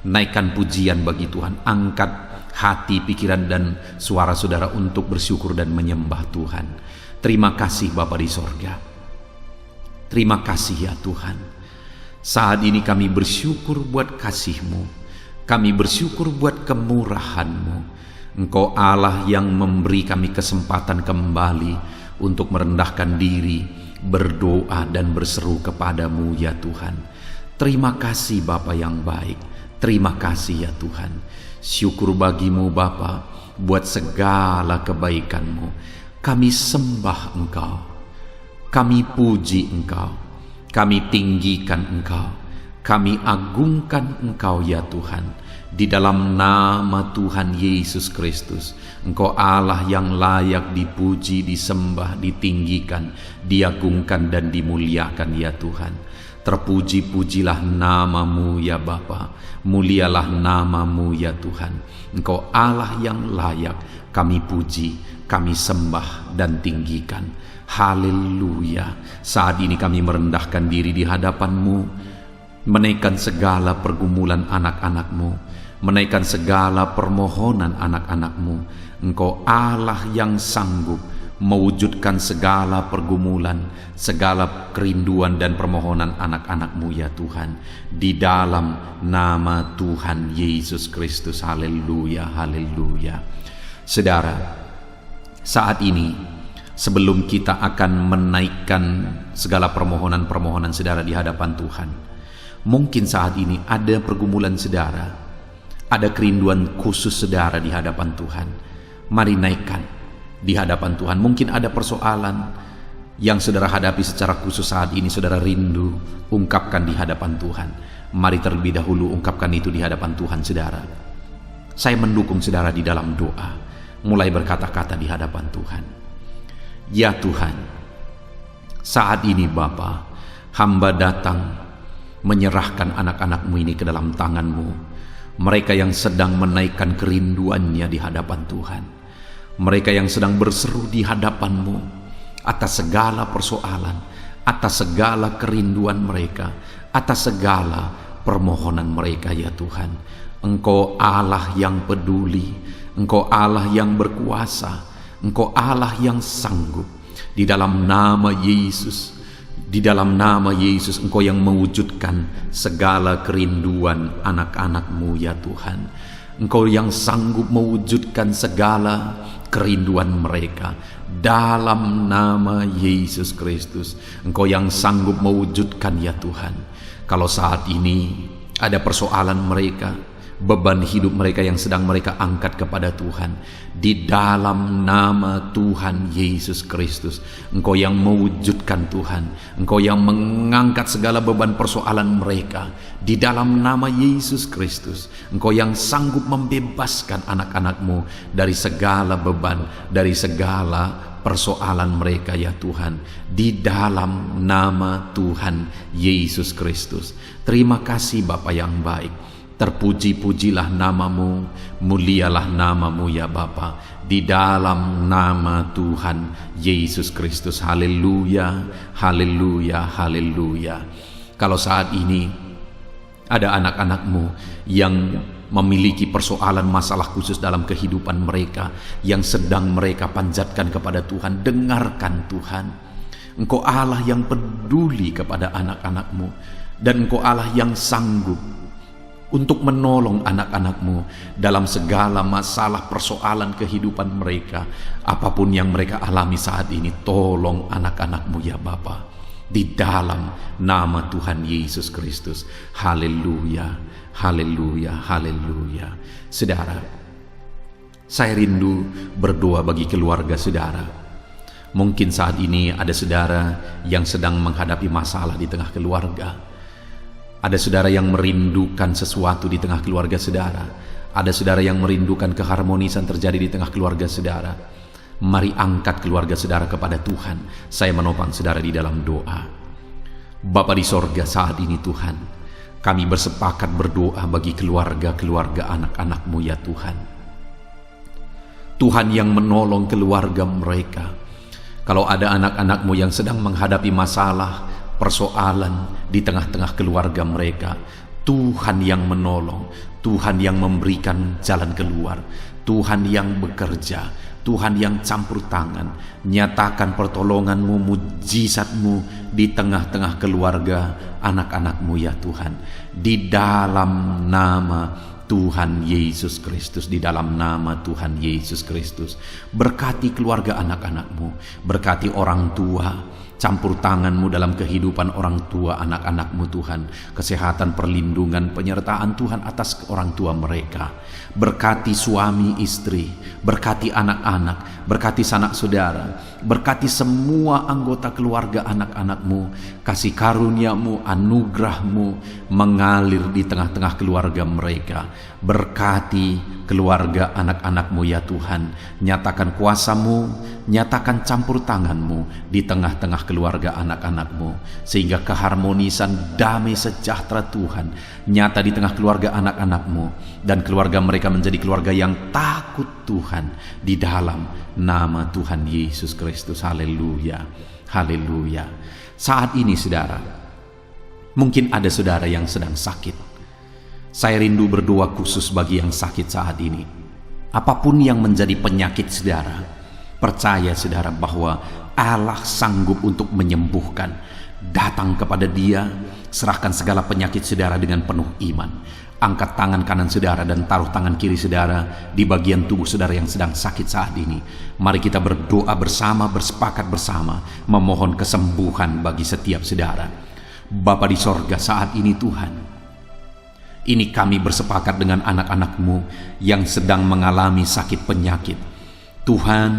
Speaker 1: naikkan pujian bagi Tuhan. Angkat hati, pikiran, dan suara saudara untuk bersyukur dan menyembah Tuhan. Terima kasih Bapa di sorga. Terima kasih ya Tuhan. Saat ini kami bersyukur buat kasih-Mu. Kami bersyukur buat kemurahan-Mu. Engkau Allah yang memberi kami kesempatan kembali untuk merendahkan diri, berdoa dan berseru kepadamu ya Tuhan. Terima kasih Bapa yang baik. Terima kasih ya Tuhan. Syukur bagi-Mu Bapa buat segala kebaikan-Mu. Kami sembah Engkau. Kami puji Engkau, kami tinggikan Engkau, kami agungkan Engkau ya Tuhan. Di dalam nama Tuhan Yesus Kristus, Engkau Allah yang layak dipuji, disembah, ditinggikan, diagungkan dan dimuliakan ya Tuhan. Terpuji-pujilah namamu ya Bapa, mulialah namamu ya Tuhan. Engkau Allah yang layak kami puji, kami sembah dan tinggikan. Haleluya. Saat ini kami merendahkan diri di hadapan-Mu, menaikkan segala pergumulan anak-anak-Mu, menaikkan segala permohonan anak-anak-Mu. Engkau Allah yang sanggup mewujudkan segala pergumulan, segala kerinduan dan permohonan anak-anak-Mu ya Tuhan, di dalam nama Tuhan Yesus Kristus. Haleluya, haleluya. Saudara, saat ini sebelum kita akan menaikkan segala permohonan-permohonan saudara di hadapan Tuhan, mungkin saat ini ada pergumulan saudara, ada kerinduan khusus saudara di hadapan Tuhan. Mari naikkan di hadapan Tuhan. Mungkin ada persoalan yang saudara hadapi secara khusus saat ini, saudara rindu, ungkapkan di hadapan Tuhan. Mari terlebih dahulu ungkapkan itu di hadapan Tuhan saudara. Saya mendukung saudara di dalam doa, mulai berkata-kata di hadapan Tuhan. Ya Tuhan, saat ini Bapa, hamba datang menyerahkan anak-anak-Mu ini ke dalam tangan-Mu. Mereka yang sedang menaikkan kerinduannya di hadapan Tuhan, mereka yang sedang berseru di hadapan-Mu atas segala persoalan, atas segala kerinduan mereka, atas segala permohonan mereka ya Tuhan. Engkau Allah yang peduli, Engkau Allah yang berkuasa, Engkau Allah yang sanggup. Di dalam nama Yesus, di dalam nama Yesus, Engkau yang mewujudkan segala kerinduan anak-anak-Mu ya Tuhan. Engkau yang sanggup mewujudkan segala kerinduan mereka dalam nama Yesus Kristus. Engkau yang sanggup mewujudkan ya Tuhan. Kalau saat ini ada persoalan mereka, beban hidup mereka yang sedang mereka angkat kepada Tuhan, di dalam nama Tuhan Yesus Kristus, Engkau yang mewujudkan Tuhan, Engkau yang mengangkat segala beban persoalan mereka di dalam nama Yesus Kristus. Engkau yang sanggup membebaskan anak-anak-Mu dari segala beban, dari segala persoalan mereka ya Tuhan, di dalam nama Tuhan Yesus Kristus. Terima kasih Bapa yang baik. Terpuji-pujilah namamu, mulialah namamu ya Bapa, di dalam nama Tuhan Yesus Kristus. Haleluya, haleluya, haleluya. Kalau saat ini ada anak-anak-Mu yang memiliki persoalan masalah khusus dalam kehidupan mereka, yang sedang mereka panjatkan kepada Tuhan, dengarkan Tuhan. Engkau Allah yang peduli kepada anak-anak-Mu, dan Engkau Allah yang sanggup untuk menolong anak-anak-Mu dalam segala masalah persoalan kehidupan mereka. Apapun yang mereka alami saat ini, tolong anak-anak-Mu ya Bapa, di dalam nama Tuhan Yesus Kristus. Haleluya, haleluya, haleluya. Saudara, saya rindu berdoa bagi keluarga saudara. Mungkin saat ini ada saudara yang sedang menghadapi masalah di tengah keluarga. Ada saudara yang merindukan sesuatu di tengah keluarga saudara. Ada saudara yang merindukan keharmonisan terjadi di tengah keluarga saudara. Mari angkat keluarga saudara kepada Tuhan. Saya menopang saudara di dalam doa. Bapa di sorga, saat ini Tuhan, kami bersepakat berdoa bagi keluarga-keluarga anak-anak-Mu ya Tuhan. Tuhan yang menolong keluarga mereka. Kalau ada anak-anak-Mu yang sedang menghadapi masalah, persoalan di tengah-tengah keluarga mereka, Tuhan yang menolong, Tuhan yang memberikan jalan keluar, Tuhan yang bekerja, Tuhan yang campur tangan. Nyatakan pertolongan-Mu, mujizat-Mu di tengah-tengah keluarga anak-anak-Mu ya Tuhan, di dalam nama Tuhan Yesus Kristus, di dalam nama Tuhan Yesus Kristus. Berkati keluarga anak-anak-Mu, berkati orang tua, Campur tangan-Mu dalam kehidupan orang tua anak-anak-Mu Tuhan. Kesehatan, perlindungan, penyertaan Tuhan atas orang tua mereka. Berkati suami istri, berkati anak-anak, berkati sanak saudara, berkati semua anggota keluarga anak-anak-Mu. Kasih karunia-Mu, anugerah-Mu mengalir di tengah-tengah keluarga mereka. Berkati keluarga anak-anak-Mu ya Tuhan. Nyatakan kuasa-Mu, nyatakan campur tangan-Mu di tengah-tengah keluarga anak-anak-Mu, sehingga keharmonisan, damai sejahtera Tuhan nyata di tengah keluarga anak-anak-Mu, dan keluarga mereka menjadi keluarga yang takut Tuhan di dalam nama Tuhan Yesus Kristus. Haleluya, haleluya. Saat ini saudara, mungkin ada saudara yang sedang sakit. Saya rindu berdoa khusus bagi yang sakit saat ini. Apapun yang menjadi penyakit saudara, percaya saudara bahwa Allah sanggup untuk menyembuhkan. Datang kepada Dia, serahkan segala penyakit saudara dengan penuh iman. Angkat tangan kanan saudara dan taruh tangan kiri saudara di bagian tubuh saudara yang sedang sakit saat ini. Mari kita berdoa bersama, bersepakat bersama, memohon kesembuhan bagi setiap saudara. Bapa di sorga, saat ini Tuhan, ini kami bersepakat dengan anak-anak-Mu yang sedang mengalami sakit penyakit. Tuhan,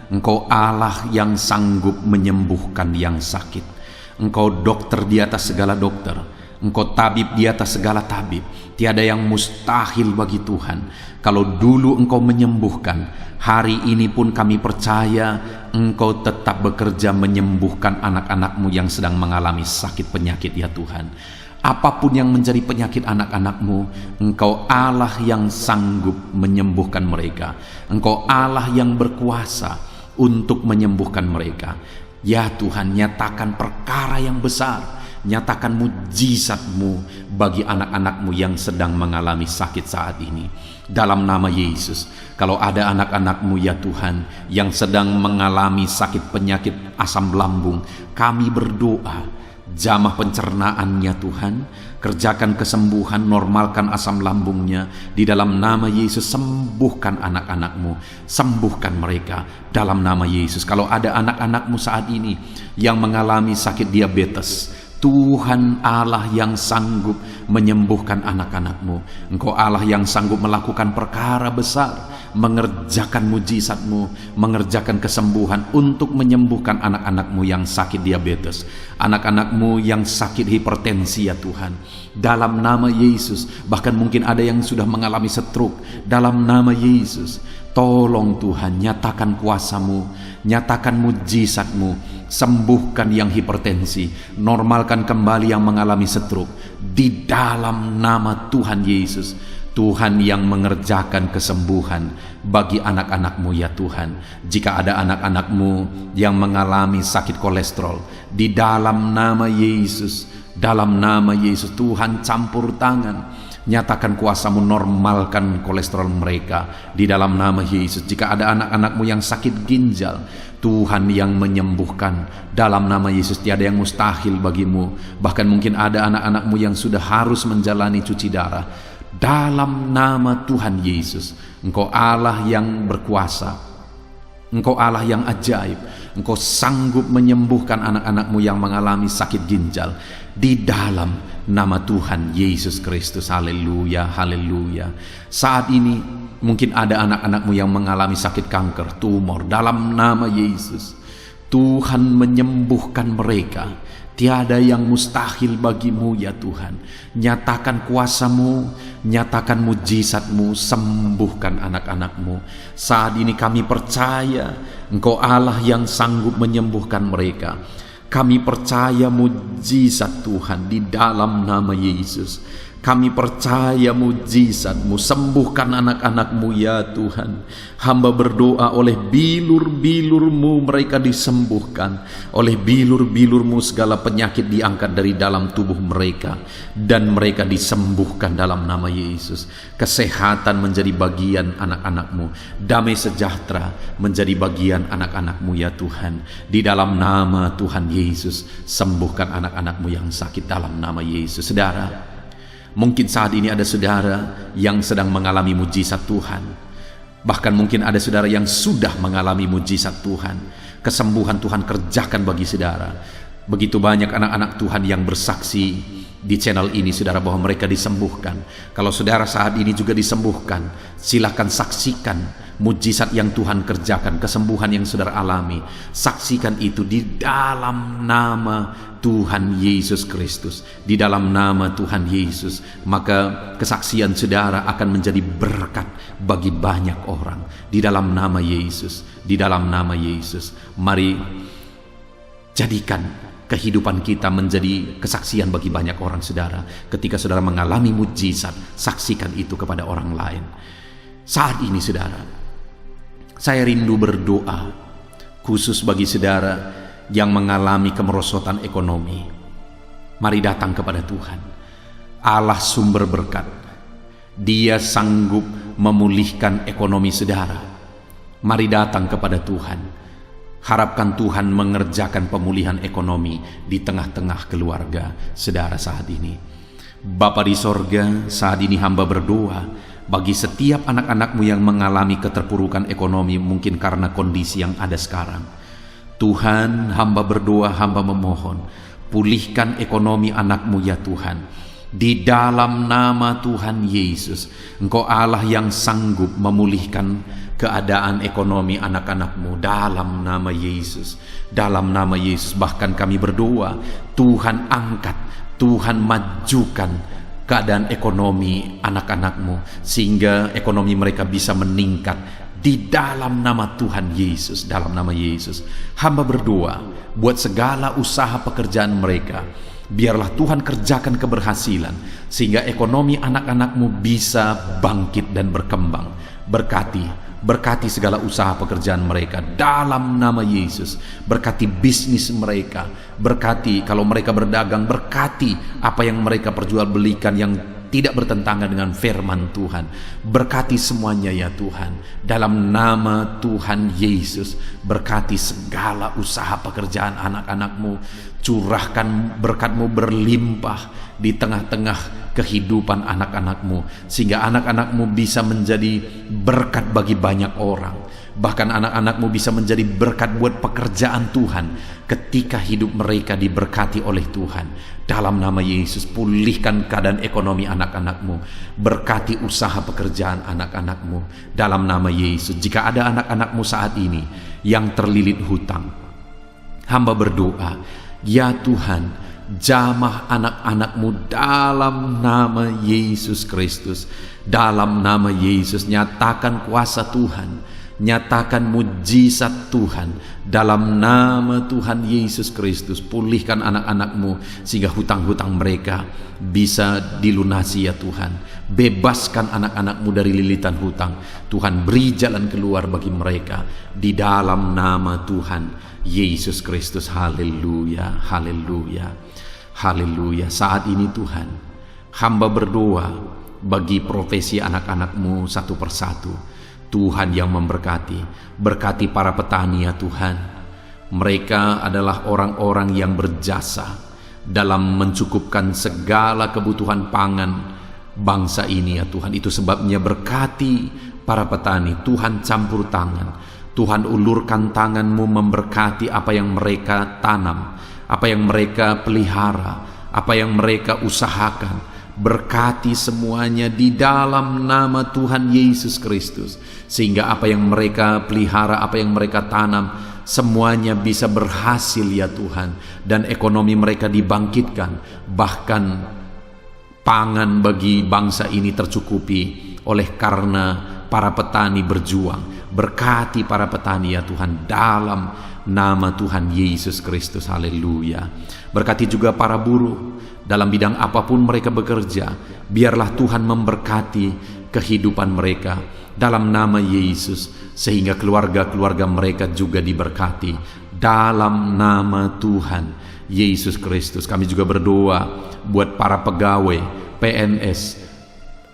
Speaker 1: Engkau Allah yang sanggup menyembuhkan yang sakit. Engkau dokter di atas segala dokter. Engkau tabib di atas segala tabib. Tiada yang mustahil bagi Tuhan. Kalau dulu Engkau menyembuhkan, hari ini pun kami percaya Engkau tetap bekerja menyembuhkan anak-anak-Mu yang sedang mengalami sakit penyakit ya Tuhan. Apapun yang menjadi penyakit anak-anak-Mu, Engkau Allah yang sanggup menyembuhkan mereka. Engkau Allah yang berkuasa untuk menyembuhkan mereka. Ya Tuhan, nyatakan perkara yang besar, nyatakan mujizat-Mu bagi anak-anak-Mu yang sedang mengalami sakit saat ini. Dalam nama Yesus, kalau ada anak-anak-Mu ya Tuhan yang sedang mengalami sakit penyakit asam lambung, kami berdoa, jamah pencernaannya Tuhan, kerjakan kesembuhan, normalkan asam lambungnya. Di dalam nama Yesus, sembuhkan anak-anak-Mu, sembuhkan mereka dalam nama Yesus. Kalau ada anak-anak-Mu saat ini yang mengalami sakit diabetes, Tuhan Allah yang sanggup menyembuhkan anak-anak-Mu. Engkau Allah yang sanggup melakukan perkara besar, mengerjakan mujizat-Mu, mengerjakan kesembuhan untuk menyembuhkan anak-anak-Mu yang sakit diabetes, anak-anak-Mu yang sakit hipertensi ya Tuhan. Dalam nama Yesus, bahkan mungkin ada yang sudah mengalami stroke. Dalam nama Yesus, tolong Tuhan, nyatakan kuasa-Mu, nyatakan mujizat-Mu, sembuhkan yang hipertensi, normalkan kembali yang mengalami stroke. Di dalam nama Tuhan Yesus, Tuhan yang mengerjakan kesembuhan bagi anak-anak-Mu ya Tuhan. Jika ada anak-anak-Mu yang mengalami sakit kolesterol, di dalam nama Yesus, dalam nama Yesus, Tuhan campur tangan, nyatakan kuasa-Mu, normalkan kolesterol mereka di dalam nama Yesus. Jika ada anak-anak-Mu yang sakit ginjal, Tuhan yang menyembuhkan dalam nama Yesus. Tiada yang mustahil bagi-Mu. Bahkan mungkin ada anak-anak-Mu yang sudah harus menjalani cuci darah. Dalam nama Tuhan Yesus, Engkau Allah yang berkuasa, Engkau Allah yang ajaib. Engkau sanggup menyembuhkan anak-anak-Mu yang mengalami sakit ginjal di dalam nama Tuhan Yesus Kristus. Haleluya, haleluya. Saat ini mungkin ada anak-anak-Mu yang mengalami sakit kanker, tumor. Dalam nama Yesus, Tuhan menyembuhkan mereka. Tiada yang mustahil bagi-Mu ya Tuhan. Nyatakan kuasa-Mu, nyatakan mujizat-Mu, sembuhkan anak-anak-Mu. Saat ini kami percaya Engkau Allah yang sanggup menyembuhkan mereka. Kami percaya mujizat Tuhan di dalam nama Yesus. Kami percaya mujizat-Mu, sembuhkan anak-anak-Mu ya Tuhan. Hamba berdoa oleh bilur-bilur-Mu mereka disembuhkan. Oleh bilur-bilur-Mu segala penyakit diangkat dari dalam tubuh mereka, dan mereka disembuhkan dalam nama Yesus. Kesehatan menjadi bagian anak-anak-Mu, damai sejahtera menjadi bagian anak-anak-Mu ya Tuhan. Di dalam nama Tuhan Yesus, sembuhkan anak-anak-Mu yang sakit dalam nama Yesus. Saudara, mungkin saat ini ada saudara yang sedang mengalami mujizat Tuhan. Bahkan mungkin ada saudara yang sudah mengalami mujizat Tuhan. kesembuhan Tuhan kerjakan bagi saudara. Begitu banyak anak-anak Tuhan yang bersaksi di channel ini, saudara, bahwa mereka disembuhkan. Kalau saudara saat ini juga disembuhkan, silakan saksikan mujizat yang Tuhan kerjakan, kesembuhan yang saudara alami. Saksikan itu di dalam nama Tuhan Yesus Kristus. Di dalam nama Tuhan Yesus, maka kesaksian saudara akan menjadi berkat bagi banyak orang. Di dalam nama Yesus, di dalam nama Yesus. Mari jadikan kehidupan kita menjadi kesaksian bagi banyak orang, saudara. Ketika saudara mengalami mujizat, saksikan itu kepada orang lain. Saat ini, saudara, saya rindu berdoa khusus bagi saudara yang mengalami kemerosotan ekonomi. Mari datang kepada Tuhan, Allah sumber berkat. Dia sanggup memulihkan ekonomi saudara. Mari datang kepada Tuhan. Harapkan Tuhan mengerjakan pemulihan ekonomi di tengah-tengah keluarga saudara saat ini. Bapa di sorga, saat ini hamba berdoa bagi setiap anak-anakmu yang mengalami keterpurukan ekonomi, mungkin karena kondisi yang ada sekarang. Tuhan, hamba berdoa, hamba memohon, pulihkan ekonomi anakmu ya Tuhan. Di dalam nama Tuhan Yesus, Engkau Allah yang sanggup memulihkan keadaan ekonomi anak-anakmu. Dalam nama Yesus, dalam nama Yesus. Bahkan kami berdoa, Tuhan angkat, Tuhan majukan keadaan ekonomi anak-anakmu, sehingga ekonomi mereka bisa meningkat. Di dalam nama Tuhan Yesus, dalam nama Yesus. Hamba berdoa buat segala usaha pekerjaan mereka. Biarlah Tuhan kerjakan keberhasilan, sehingga ekonomi anak-anakmu bisa bangkit dan berkembang. Berkati segala usaha pekerjaan mereka dalam nama Yesus. Berkati bisnis mereka, berkati kalau mereka berdagang, berkati apa yang mereka perjualbelikan yang tidak bertentangan dengan firman Tuhan. Berkati semuanya ya Tuhan, dalam nama Tuhan Yesus. Berkati segala usaha pekerjaan anak-anakmu. Curahkan berkat-Mu berlimpah di tengah-tengah kehidupan anak-anakmu, sehingga anak-anakmu bisa menjadi berkat bagi banyak orang. Bahkan anak-anakmu bisa menjadi berkat buat pekerjaan Tuhan ketika hidup mereka diberkati oleh Tuhan. Dalam nama Yesus, pulihkan keadaan ekonomi anak-anakmu. Berkati usaha pekerjaan anak-anakmu. Dalam nama Yesus, jika ada anak-anakmu saat ini yang terlilit hutang, hamba berdoa, ya Tuhan, jamah anak-anakmu dalam nama Yesus Kristus. Dalam nama Yesus, nyatakan kuasa Tuhan, nyatakan mujizat Tuhan. Dalam nama Tuhan Yesus Kristus, pulihkan anak-anakmu sehingga hutang-hutang mereka bisa dilunasi ya Tuhan. Bebaskan anak-anakmu dari lilitan hutang. Tuhan, beri jalan keluar bagi mereka di dalam nama Tuhan Yesus Kristus. Haleluya, haleluya, haleluya. Saat ini Tuhan, hamba berdoa bagi profesi anak-anakmu satu persatu. Tuhan yang memberkati. Berkati para petani ya Tuhan. Mereka adalah orang-orang yang berjasa dalam mencukupkan segala kebutuhan pangan bangsa ini ya Tuhan. Itu sebabnya berkati para petani. Tuhan campur tangan, Tuhan ulurkan tangan-Mu memberkati apa yang mereka tanam, apa yang mereka pelihara, apa yang mereka usahakan. Berkati semuanya di dalam nama Tuhan Yesus Kristus, sehingga apa yang mereka pelihara, apa yang mereka tanam, semuanya bisa berhasil ya Tuhan, dan ekonomi mereka dibangkitkan. Bahkan pangan bagi bangsa ini tercukupi oleh karena para petani berjuang. Berkati para petani ya Tuhan dalam nama Tuhan Yesus Kristus. Haleluya. Berkati juga para buruh dalam bidang apapun mereka bekerja. Biarlah Tuhan memberkati kehidupan mereka dalam nama Yesus, sehingga keluarga-keluarga mereka juga diberkati dalam nama Tuhan Yesus Kristus. Kami juga berdoa buat para pegawai PNS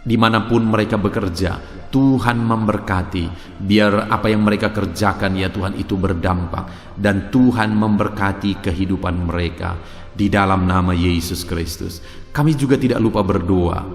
Speaker 1: dimanapun mereka bekerja. Tuhan memberkati, biar apa yang mereka kerjakan ya Tuhan itu berdampak, dan Tuhan memberkati kehidupan mereka di dalam nama Yesus Kristus. Kami juga tidak lupa berdoa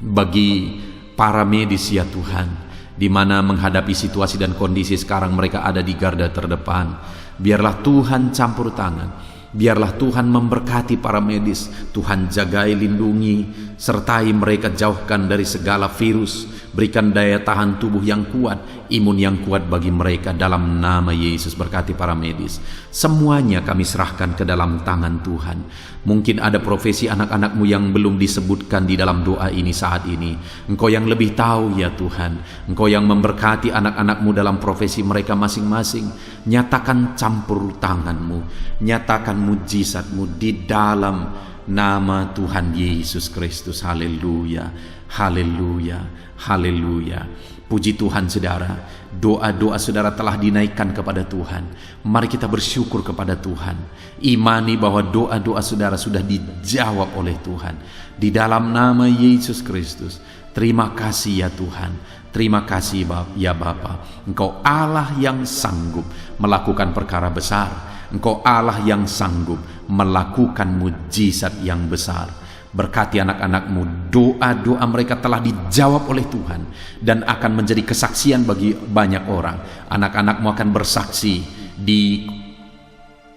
Speaker 1: bagi para medis ya Tuhan, di mana menghadapi situasi dan kondisi sekarang mereka ada di garda terdepan. Biarlah Tuhan campur tangan. Biarlah Tuhan memberkati para medis. Tuhan jagai, lindungi, sertai mereka, jauhkan dari segala virus. Berikan daya tahan tubuh yang kuat, imun yang kuat bagi mereka. Dalam nama Yesus, berkati para medis. Semuanya kami serahkan ke dalam tangan Tuhan. Mungkin ada profesi anak-anakmu yang belum disebutkan di dalam doa ini saat ini. Engkau yang lebih tahu ya Tuhan. Engkau yang memberkati anak-anakmu dalam profesi mereka masing-masing. Nyatakan campur tanganmu, nyatakan mujizatmu di dalam nama Tuhan Yesus Kristus. Haleluya, haleluya, haleluya. Puji Tuhan saudara, doa-doa saudara telah dinaikkan kepada Tuhan. Mari kita bersyukur kepada Tuhan. Imani bahwa doa-doa saudara sudah dijawab oleh Tuhan. Di dalam nama Yesus Kristus. Terima kasih ya Tuhan. Terima kasih ya Bapa. Engkau Allah yang sanggup melakukan perkara besar. Engkau Allah yang sanggup melakukan mujizat yang besar. Berkati anak-anakmu, doa-doa mereka telah dijawab oleh Tuhan dan akan menjadi kesaksian bagi banyak orang. Anak-anakmu akan bersaksi di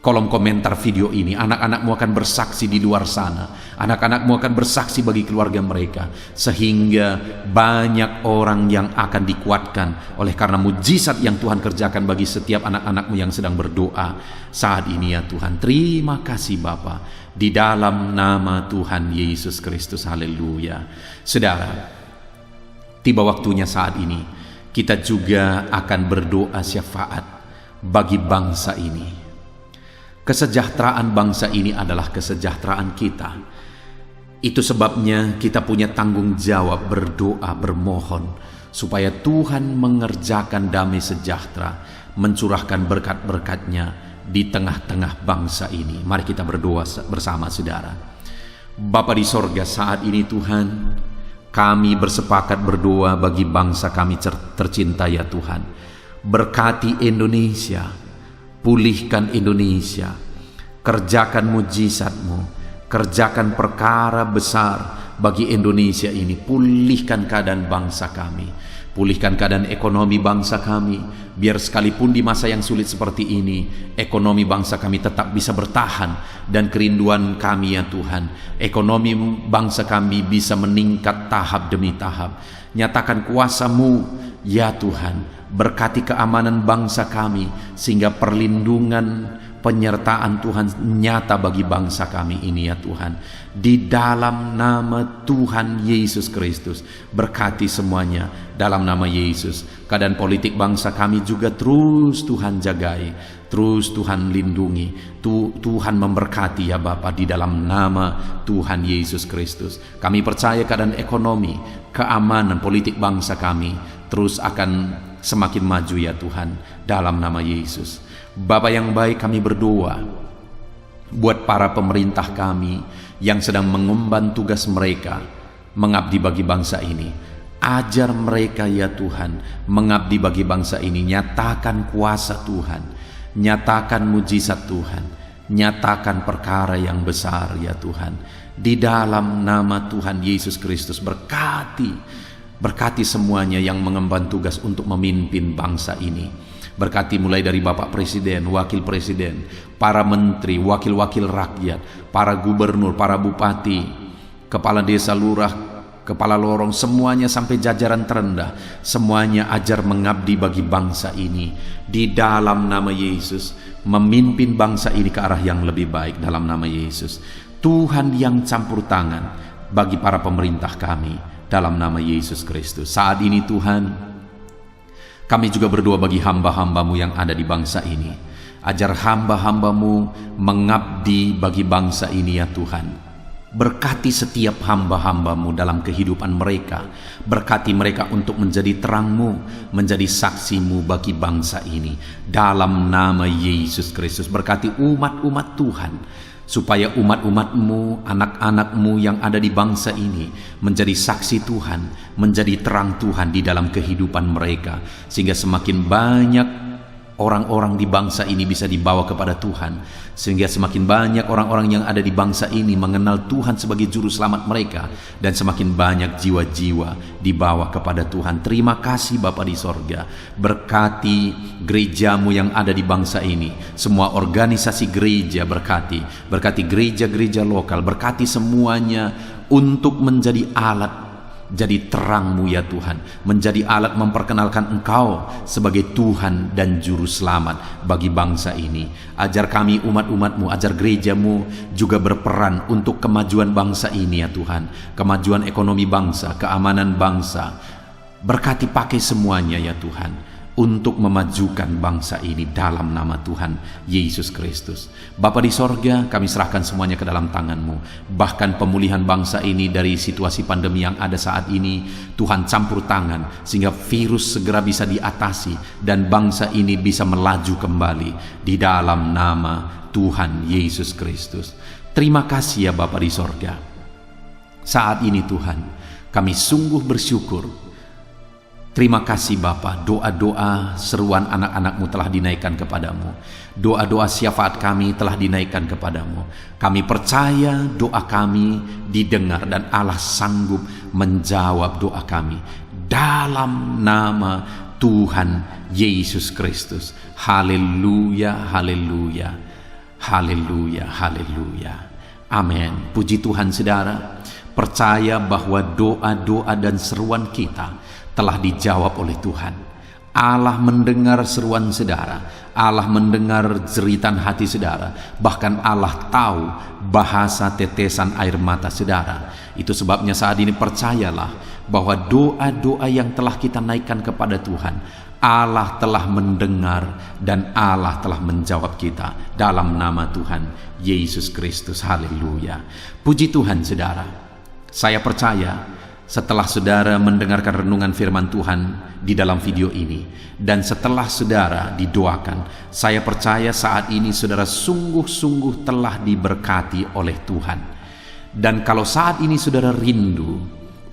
Speaker 1: kolom komentar video ini. Anak-anakmu akan bersaksi di luar sana. Anak-anakmu akan bersaksi bagi keluarga mereka, sehingga banyak orang yang akan dikuatkan oleh karena mujizat yang Tuhan kerjakan bagi setiap anak-anakmu yang sedang berdoa saat ini ya Tuhan. Terima kasih Bapa, di dalam nama Tuhan Yesus Kristus. Haleluya. Saudara, tiba waktunya saat ini kita juga akan berdoa syafaat bagi bangsa ini. Kesejahteraan bangsa ini adalah kesejahteraan kita. Itu sebabnya kita punya tanggung jawab berdoa, bermohon supaya Tuhan mengerjakan damai sejahtera, mencurahkan berkat-berkat-Nya di tengah-tengah bangsa ini. Mari kita berdoa bersama saudara. Bapa di sorga, saat ini Tuhan, kami bersepakat berdoa bagi bangsa kami tercinta ya Tuhan. Berkati Indonesia, pulihkan Indonesia, kerjakan mujizat-Mu, kerjakan perkara besar bagi Indonesia ini. Pulihkan keadaan bangsa kami, pulihkan keadaan ekonomi bangsa kami, biar sekalipun di masa yang sulit seperti ini, ekonomi bangsa kami tetap bisa bertahan. Dan kerinduan kami ya Tuhan, ekonomi bangsa kami bisa meningkat tahap demi tahap. Nyatakan kuasa-Mu ya Tuhan, berkati keamanan bangsa kami, sehingga perlindungan, penyertaan Tuhan nyata bagi bangsa kami ini ya Tuhan. Di dalam nama Tuhan Yesus Kristus, berkati semuanya dalam nama Yesus. Keadaan politik bangsa kami juga terus Tuhan jagai, terus Tuhan lindungi, Tuhan memberkati ya Bapa, di dalam nama Tuhan Yesus Kristus. Kami percaya keadaan ekonomi, keamanan politik bangsa kami terus akan semakin maju ya Tuhan, dalam nama Yesus. Bapa yang baik, kami berdoa buat para pemerintah kami yang sedang mengemban tugas mereka mengabdi bagi bangsa ini. Ajar mereka ya Tuhan mengabdi bagi bangsa ini. Nyatakan kuasa Tuhan, nyatakan mujizat Tuhan, nyatakan perkara yang besar ya Tuhan. Di dalam nama Tuhan Yesus Kristus, berkati semuanya yang mengemban tugas untuk memimpin bangsa ini. Berkati mulai dari Bapak Presiden, Wakil Presiden, para menteri, wakil-wakil rakyat, para gubernur, para bupati, kepala desa, lurah, kepala lorong, semuanya sampai jajaran terendah. Semuanya ajar mengabdi bagi bangsa ini. Di dalam nama Yesus, memimpin bangsa ini ke arah yang lebih baik dalam nama Yesus. Tuhan yang campur tangan bagi para pemerintah kami dalam nama Yesus Kristus. Saat ini Tuhan, kami juga berdoa bagi hamba-hamba-Mu yang ada di bangsa ini. Ajar hamba-hamba-Mu mengabdi bagi bangsa ini ya Tuhan. Berkati setiap hamba-hamba-Mu dalam kehidupan mereka. Berkati mereka untuk menjadi terang-Mu, menjadi saksi-Mu bagi bangsa ini. Dalam nama Yesus Kristus, berkati umat-umat Tuhan, supaya umat-umat-Mu, anak-anak-Mu yang ada di bangsa ini menjadi saksi Tuhan, menjadi terang Tuhan di dalam kehidupan mereka, sehingga semakin banyak orang-orang di bangsa ini bisa dibawa kepada Tuhan, sehingga semakin banyak orang-orang yang ada di bangsa ini mengenal Tuhan sebagai juru selamat mereka, dan semakin banyak jiwa-jiwa dibawa kepada Tuhan. Terima kasih Bapa di sorga. Berkati gerejamu yang ada di bangsa ini, semua organisasi gereja berkati gereja-gereja lokal, berkati semuanya untuk menjadi alat, jadi terang-Mu ya Tuhan, menjadi alat memperkenalkan Engkau sebagai Tuhan dan Juru Selamat bagi bangsa ini. Ajar kami umat-umat-Mu, ajar gereja-Mu juga berperan untuk kemajuan bangsa ini ya Tuhan, kemajuan ekonomi bangsa, keamanan bangsa. Berkati pakai semuanya ya Tuhan, untuk memajukan bangsa ini dalam nama Tuhan Yesus Kristus. Bapa di sorga, kami serahkan semuanya ke dalam tangan-Mu. Bahkan pemulihan bangsa ini dari situasi pandemi yang ada saat ini, Tuhan campur tangan sehingga virus segera bisa diatasi dan bangsa ini bisa melaju kembali di dalam nama Tuhan Yesus Kristus. Terima kasih ya Bapa di sorga. Saat ini Tuhan, kami sungguh bersyukur. Terima kasih Bapa, doa-doa seruan anak-anak-Mu telah dinaikkan kepadamu. Doa-doa syafaat kami telah dinaikkan kepadamu. Kami percaya doa kami didengar dan Allah sanggup menjawab doa kami. Dalam nama Tuhan Yesus Kristus. Haleluya, haleluya, haleluya, haleluya. Amin. Puji Tuhan saudara. Percaya bahwa doa-doa dan seruan kita telah dijawab oleh Tuhan. Allah mendengar seruan saudara, Allah mendengar jeritan hati saudara, bahkan Allah tahu bahasa tetesan air mata saudara. Itu sebabnya saat ini percayalah bahwa doa-doa yang telah kita naikkan kepada Tuhan, Allah telah mendengar dan Allah telah menjawab kita dalam nama Tuhan Yesus Kristus. Haleluya. Puji Tuhan saudara. Saya percaya setelah saudara mendengarkan renungan firman Tuhan di dalam video ini, dan setelah saudara didoakan, saya percaya saat ini saudara sungguh-sungguh telah diberkati oleh Tuhan. Dan kalau saat ini saudara rindu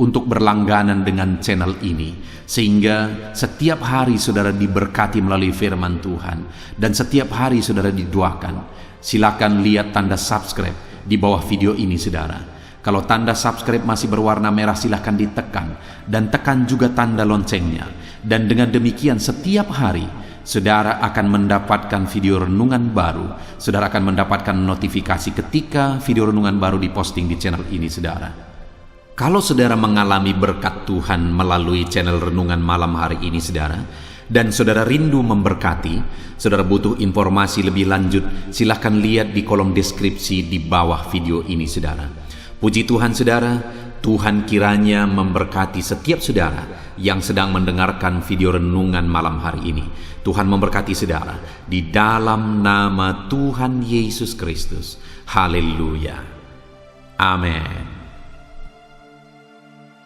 Speaker 1: untuk berlangganan dengan channel ini, sehingga setiap hari saudara diberkati melalui firman Tuhan, dan setiap hari saudara didoakan, silakan lihat tanda subscribe di bawah video ini saudara. Kalau tanda subscribe masih berwarna merah, silahkan ditekan, dan tekan juga tanda loncengnya. Dan dengan demikian setiap hari saudara akan mendapatkan video renungan baru. Saudara akan mendapatkan notifikasi ketika video renungan baru diposting di channel ini saudara. Kalau saudara mengalami berkat Tuhan melalui channel renungan malam hari ini saudara, dan saudara rindu memberkati, saudara butuh informasi lebih lanjut, silahkan lihat di kolom deskripsi di bawah video ini saudara. Puji Tuhan saudara, Tuhan kiranya memberkati setiap saudara yang sedang mendengarkan video renungan malam hari ini. Tuhan memberkati saudara di dalam nama Tuhan Yesus Kristus. Haleluya. Amin.